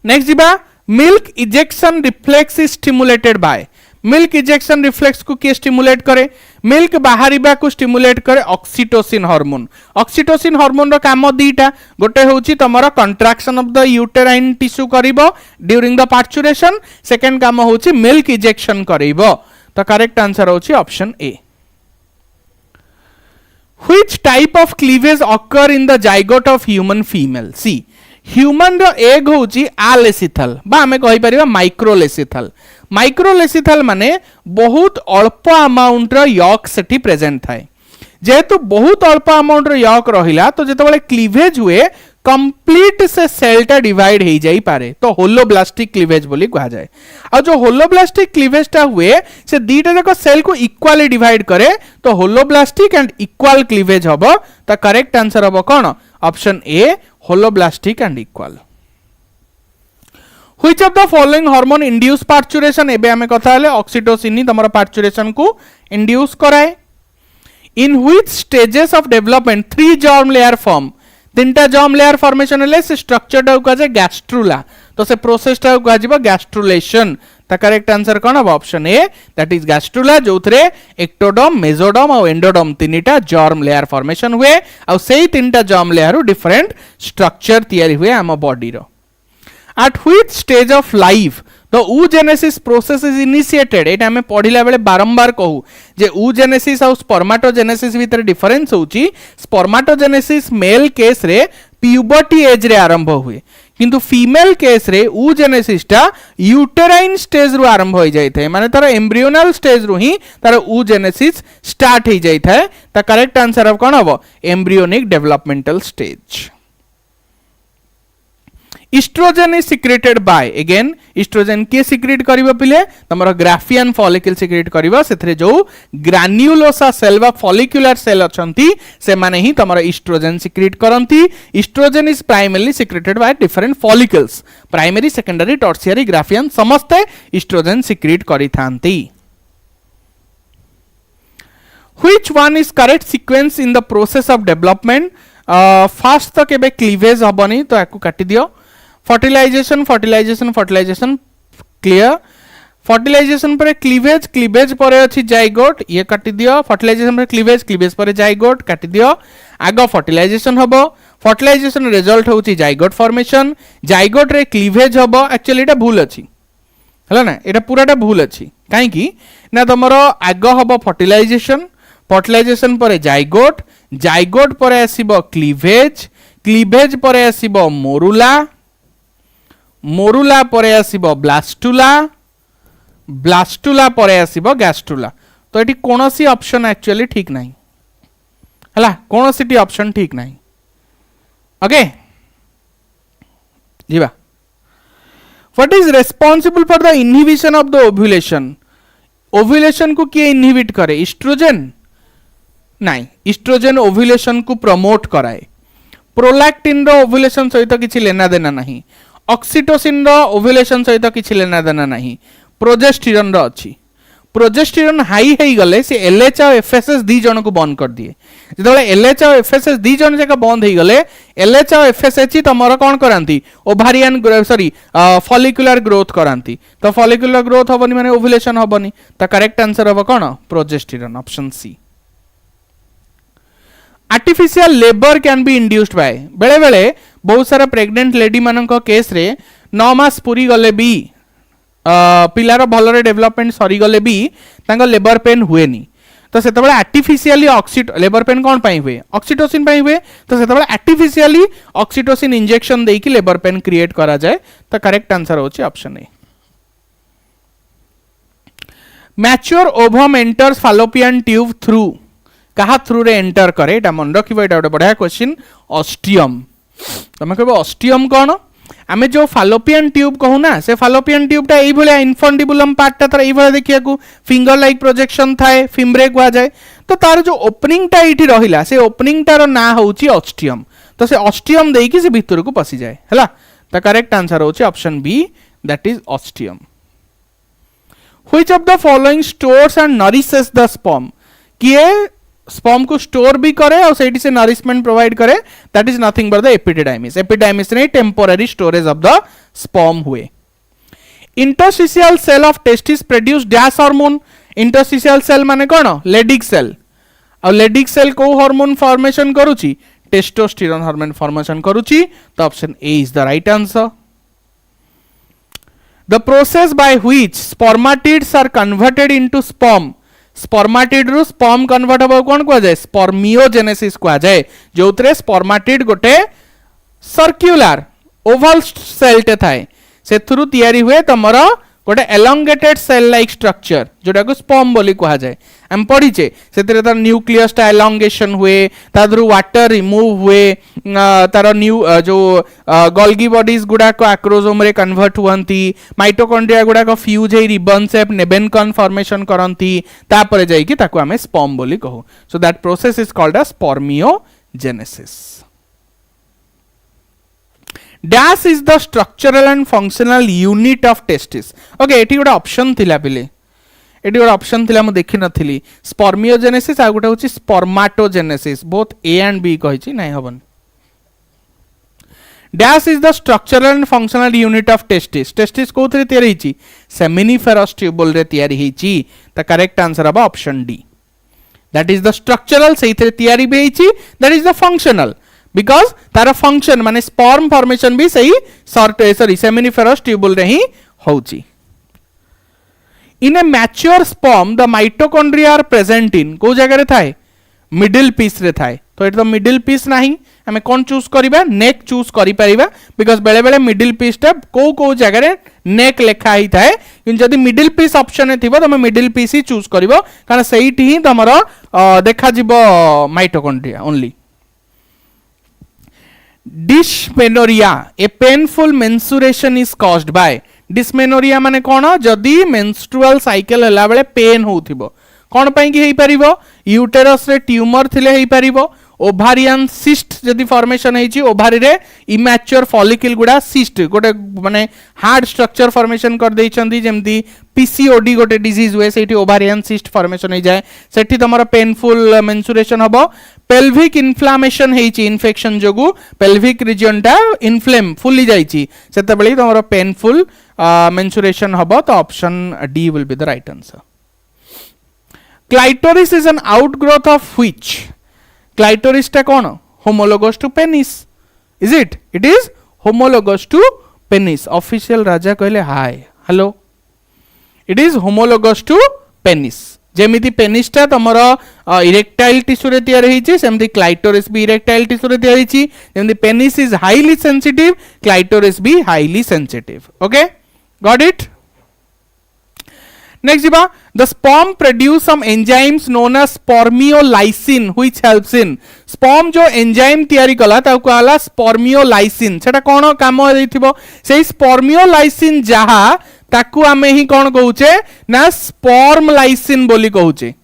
[SPEAKER 1] नेक्स्ट जिबा milk ejection reflex is stimulated by milk ejection reflex को किए स्टिमुलेट करे मिल्क बाहरिबा को स्टिमुलेट करे ऑक्सीटोसिन हार्मोन रो काम दीटा गोटे होची तमरो contraction of the uterine tissue करिवो ड्यूरिंग द पार्चुरेशन सेकंड काम होची मिल्क इजेक्शन करिवो तो करेक्ट आंसर होची option A which type of cleavage occur in the zygote of human female C human रो एग होची आलेसिथल बा हमें कहि परिबा माइक्रोलेसिथल माने बहुत अल्प अमाउंट रो यॉक सेठी प्रेजेंट थाए जेहेतु बहुत अल्प अमाउंट रो यॉक रहिला तो जेतेबेले क्लीवेज हुए कंप्लीट से सेलटा डिवाइड हो जाई पारे तो होलोब्लास्टिक क्लीवेज बोली कहा जाए और जो होलोब्लास्टिक क्लीवेज टा हुए से दीटा जाक सेल को इक्वाली डिवाइड करे तो होलोब्लास्टिक एंड इक्वल क्लीवेज हबो तो करेक्ट आंसर हबो कोन option A holoblastic and equal which of the following hormone induce parturition एबे हमें कथा हले ऑक्सीटोसिन ही तमरा पार्चुरेशन को इंड्यूस कराए in which stages of development 3 germ layer form तीनटा जर्म लेयर फॉर्मेशन हेले से स्ट्रक्चर टा कहा जाए गैस्ट्रुला तो से प्रोसेस टा कहा जिवो गैस्ट्रुलेशन ता करेक्ट आंसर कोन अब option A that is gastrula जोथरे एक्टोडर्म मेसोडर्म और एंडोडर्म तीनटा जर्म लेयर फॉर्मेशन हुए और सेही तीनटा जर्म लेयर डिफरेंट स्ट्रक्चर तयारी हुए हम बॉडी रो at which stage of life the oogenesis process is initiated एटा हमें पढ़िला बेले बारंबार कहू जे oogenesis और spermatogenesis भीतर डिफरेंस होची spermatogenesis मेल केस रे प्यूबर्टी एज रे आरंभ हुए किंतु फीमेल केस रे oogenesis टा यूटेराइन स्टेज रु आरंभ हो जाय थाए माने तार एम्ब्रियोनल स्टेज रु ही तार oogenesis स्टार्ट हो जाय थाए ता करेक्ट आंसर अब कोन हबो embryonic developmental stage estrogen is secreted by again estrogen के सिक्रेट करिवो पिले तमरो ग्राफियन फॉलिकल सिक्रेट करिवो सेथरे जो ग्रान्युलोसा सेल बा फॉलिक्यूलर सेल अछंती से माने ही तमरो इस्ट्रोजेन सिक्रेट करंती estrogen is primarily secreted by different follicles primary secondary tertiary Graafian समस्त इस्ट्रोजेन सिक्रेट करिथांती which one is correct sequence in the process of development first तो केबे क्लीवेज हबनी तो याकू काटी दियो fertilization क्लियर फर्टिलाइजेशन पर क्लीवेज, क्लीवेज पर अच्छी जाइगोट, ये काटी दियो। फर्टिलाइजेशन पर क्लीवेज, क्लीवेज पर जाइगोट काटी दियो। आग फर्टिलाइजेशन हबो, फर्टिलाइजेशन रिजल्ट होची जाइगोट फॉर्मेशन, जाइगोट रे क्लीवेज हबो। एक्चुअली एटा भूल अछि हला ना, एटा पूराटा भूल अछि काहे कि ना तमरो आग हबो फर्टिलाइजेशन, फर्टिलाइजेशन पर जाइगोट, जाइगोट पर आसीबो क्लीवेज, क्लीवेज पर आसीबो मोरुला, मोरुला पर आसीबो ब्लास्टुला, ब्लास्टुला पर आसीबो गैस्ट्रुला। तो एटी कोनोसी ऑप्शन एक्चुअली ठीक नाही हला, कोनोसी ऑप्शन ठीक नाही। ओके जीवा। What is responsible for the inhibition of the ovulation? Ovulation को किए इनहिबिट करे? इस्ट्रोजेन नहीं, इस्ट्रोजेन ओव्यूलेशन को प्रमोट कराए। प्रोलैक्टिन रो ओव्यूलेशन सहित किछि लेना देना नहीं, ऑक्सीटोसिन रो ओव्यूलेशन सहित किछि लेना देना नहीं, प्रोजेस्टेरॉन रो अछि। प्रोजेस्टेरॉन हाई हेई गले से एलएच और एफएसएस दी जन को बंद कर दिए। जेतबेले एलएच और एफएसएस दी जन जका बंद हेई गले, एलएच और एफएसएच तमरो कोन करांती? ओवारियन सॉरी फॉलिकुलर ग्रोथ करांती। तो फॉलिकुलर ग्रोथ हबनी माने ओव्यूलेशन हबनी। तो करेक्ट आंसर हबो कोन? Progesterone, option C. Artificial labour can be induced by, बेले बेले बहुत सारा प्रेग्नेंट लेडी मानक केस रे 9 मास पूरी गले भी पिलार भलरे डेवलपमेंट सरी गले भी तांको लेबर पेन हुए नी। तो से आर्टिफिशियली लेबर पेन कौन पाई हुए? ऑक्सीटोसिन पाई हुए। तो से आर्टिफिशियली ऑक्सीटोसिन इंजेक्शन देकी लेबर पेन क्रिएट करा जाए। तो करेक्ट आंसर होची option A. Mature ovum enters fallopian tube through, कहा थ्रू रे एंटर करे? एटा मन रखिबो, एटा गोटे बढ़िया क्वेश्चन। ऑस्टियम। तमे कहबो ऑस्टियम कोन? आमे जो फालोपियन ट्यूब कहू ना, से फालोपियन ट्यूब टा एई भलिया इनफंडिबुलम पार्ट ता एई भलिया देखिया को फिंगर लाइक प्रोजेक्शन थाए, फिम्ब्रे कुआ जाए। तो तार जो ओपनिंग टा एठी रहिला, से ओपनिंग टार ना होची ऑस्टियम। तो से ऑस्टियम देकी से भीतर को पसी जाए हला। तो करेक्ट आंसर होची option B, that is ostium. Which of the following stores and nourishes the sperm? किए स्पर्म को स्टोर भी करे और सेठी से नरिशमेंट प्रोवाइड करे? That is nothing but the epididymis. Epididymis ने temporary storage of the sperm हुए। Interstitial cell of testis produce dash hormone? Interstitial cell माने कोन? Leydig cell. और लेडिक सेल को हार्मोन फॉर्मेशन करूची? टेस्टोस्टेरोन हार्मोन फॉर्मेशन करूची। तो option A is the right answer. The process by which spermatids are converted into sperm? Spermatid रु स्पर्म कन्वर्ट हो कौन कह जाए? स्पर्मियोजेनेसिस कह जाए। जो स्पर्मेटिड गोटे सर्क्युलर ओवल सेल टे थाए, से थ्रू तैयारी हुए तमर गोटे एलोंगेटेड सेल लाइक स्ट्रक्चर जोटा को स्पर्म बोली कह जाए। हम पढ़ीचे से तार न्यूक्लियस टा एलोंगेशन हुए, तादरू वाटर रिमूव हुए, तार न्यू जो गोल्गी बॉडीज गुड़ाक आक्रोजोम रे कन्वर्ट हुअंती, माइटोकॉन्ड्रिया गुड़ाक फ्यूज हे रिबन शेप नेबेनकन फॉर्मेशन करंती, तापरे जाई कि ताको हमें स्पर्म बोली कहू। So that process is called a spermiogenesis. Dash is the structural and functional unit of testis? Okay, eighty गोटे ऑप्शन थिला पिले, एटी गोटे ऑप्शन थिला, मु देखि नथिली। स्पर्मियोजेनेसिस आ गोटे होची spermatogenesis. Both A and B कहिछि नै हबन। Dash is the structural and functional unit of testis? Testis कोथरे तयारी हिची? सेमिनिफेरस ट्यूबुल रे तयारी हिची। त करेक्ट आंसर हबा option D, that is the structural, सेइथरे तयारी भी हिची। That is the functional, because तार फंक्शन माने स्पर्म फॉर्मेशन भी सही सॉरी सेमिनिफेरस ट्यूबुल रे ही होची। In a mature sperm the mitochondria are present in, को जगह रे थाए? मिडिल पीस रे थाए। तो एट द मिडिल पीस नाही, हमें कौन चूज करिबा? नेक चूज करि परिबा, बिकॉज बेले बेले मिडिल पीस टा को जगह रे नेक लेखा ही थाए। किन जदी मिडिल पीस ऑप्शन ए थिबो तमे मिडिल पीस ही चूज करिवो, कारण सेइठी ही तमरो देखा जिवो mitochondria only. Dysmenorrhoea, a painful menstruation is caused by? Dysmenorrhoea माने कोन? जदी मेंस्ट्रुअल साइकिल हला बेले पेन होउथिबो, कोन पई कि हेई परिबो? यूटेरस रे ट्यूमर थिले हेई परिबो, ओभारियन सिस्ट जदि फॉर्मेशन होईची ओभारी रे इमैच्योर फॉलिकल गुडा सिस्ट गोटे माने हार्ड स्ट्रक्चर फॉर्मेशन कर देइचंदी जेमती पीसीओडी गोटे डिजीज हुए सेठी ओभारियन सिस्ट फॉर्मेशन हो जाए सेठी तमरा पेनफुल मेंसुरेशन हबो पेल्विक इन्फ्लामेशन होईची इन्फेक्शन जोगु पेल्विक रीजन टा इन्फ्लेम फुली जाईची सेते बेली तमरा पेनफुल मेंसुरेशन हबो तो option D will be the right answer clitoris is an outgrowth of which clitoris टा कौन homologous to penis is it it is homologous to penis official Raja कहले hi hello it is homologous to penis जेमिति पेनिस टा तमर इरेक्टाइल टिश्यू रे तयार हेची सेमति क्लाइटोरिस भी इरेक्टाइल टिश्यू रे तयार हेची जेमिति penis is highly sensitive clitoris भी highly sensitive okay got it next जीवा the sperm produce some enzymes known as spermiolysin which helps in sperm जो एंजाइम तयारी कला ता कहला spermiolysin सेटा कोन काम देथिबो सेही spermiolysin जहा ताकू आमे ही कोन कहूचे ना spermlysin बोली कहूचे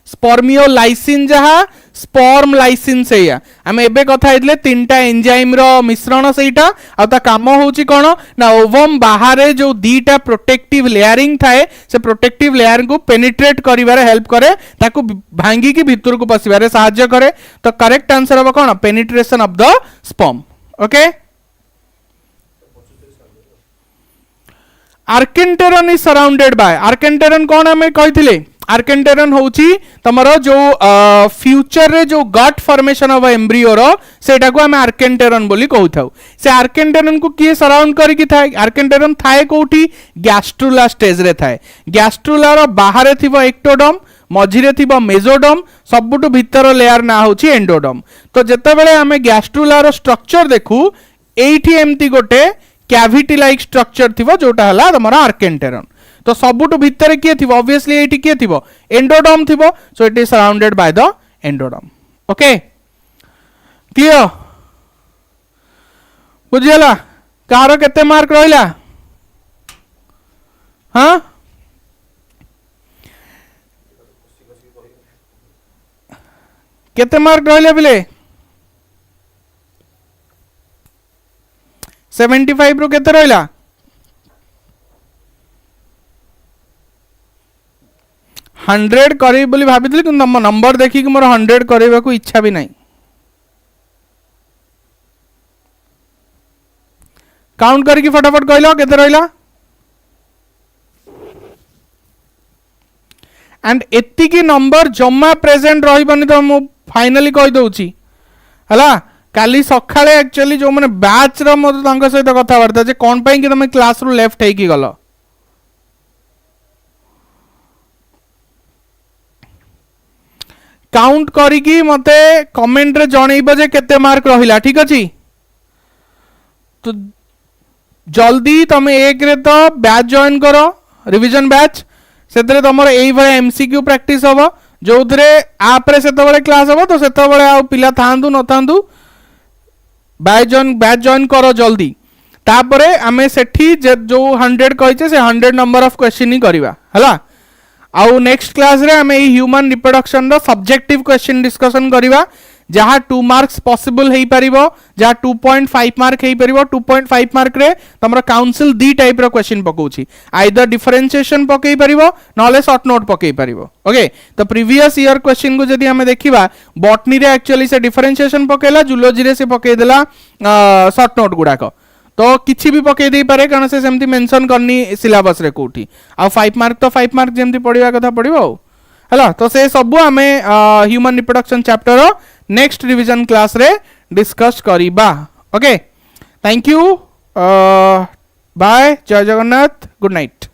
[SPEAKER 1] spermiolysin जहा spermlysin सेया आमे एबे कथा हेतले तीनटा एंजाइम रो मिश्रण सेटा आ ता काम होची कोन ना ओवम बाहरे जो दीटा प्रोटेक्टिव लेयरिंग थाए से प्रोटेक्टिव लेयर को पेनिट्रेट करिवारे हेल्प करे ताकू भांगी की भीतर को पसिबारे सहायता करे तो करेक्ट आंसर हो कोन penetration of the sperm okay archenteron is surrounded by archenteron कोन हमें कहिथिले आर्केंटेरन होची तमरो जो फ्यूचर रे जो गट फॉर्मेशन ऑफ एम्ब्रियो रो सेटा को हम आर्केंटेरन बोली कहउथाउ से आर्केंटेरन को किए सराउंड करी कि थाए आर्केंटेरन थाए कोठी गैस्ट्रुला स्टेज रे थाए गैस्ट्रुला रो बाहरे थिबो एक्टोडर्म मझिरे थिबो मेसोडर्म सबुटु भीतर लेयर ना होची एंडोडर्म तो जते बेले हमें गैस्ट्रुला रो स्ट्रक्चर देखु एठी एम्ति गोटे कैविटी लाइक स्ट्रक्चर थिबो जोटा हला तमरा आर्केंटेरन तो सबुटु भीतर किए थिबो ऑब्वियसली एटी किए थिबो एंडोडर्म थिबो so it is surrounded by the endoderm okay clear बुझियला कार केते मार्क रहिला हां केते मार्क रहिला बिले 75 रो केते रहिला 100 करी बोली भाबितली कि नंबर देखि कि मोर 100 करबा को इच्छा भी नहीं काउंट करके फटाफट कहलो केते रहिला एंड एति की नंबर जम्मा प्रेजेंट रहिबनी तो मु फाइनली कहि दउची हला काली सखाळे एक्चुअली जो माने बैच रो मो तांग सहित कथा वार्ता जे कोन पई कि तुम क्लास रो लेफ्ट हेकी गलो काउंट करिकी मते कमेंट रे जणैबो जे केते मार्क रहिला ठीक अछि तो जल्दी तमे एक रे तो बैच जॉइन करो रिवीजन बैच सेतरे तमर एई भले एमसीक्यू प्रैक्टिस हबो जोथरे आप रे सेतो बळे क्लास हबो तो सेतो बळे आ पिला थांदु न थांदु बैच जॉइन करो जल्दी तापरे आमे सेठी जो 100 कहिचे से 100 नंबर ऑफ क्वेश्चन ही करबा हला आउ नेक्स्ट क्लास रे हमें ह्यूमन रिप्रोडक्शन रो सब्जेक्टिव क्वेश्चन डिस्कशन करिवा जहा 2 मार्क्स पॉसिबल हेई परिबो जहा 2.5 मार्क हेई परिबो 2.5 मार्क रे तमरा काउंसिल दी टाइप रो क्वेश्चन पकोछि आइदर डिफरेंशिएशन पकेई परिबो नले शॉर्ट नोट पकेई परिबो ओके तो प्रीवियस ईयर क्वेश्चन को जदी हमें देखिबा बॉटनी रे एक्चुअली से डिफरेंशिएशन पकेला जूलॉजी रे से पकेई देला शॉर्ट नोट गुडाको तो किछि भी पके दे पारे कारण से सेमती मेंशन करनी सिलेबस रे कोठी आ 5 मार्क तो 5 मार्क जेमती पढिबा कथा पढिबो हला तो से सब हमें human reproduction chapter next revision class रे डिस्कस करिबा ओके थैंक यू बाय जय जगन्नाथ गुड नाइट।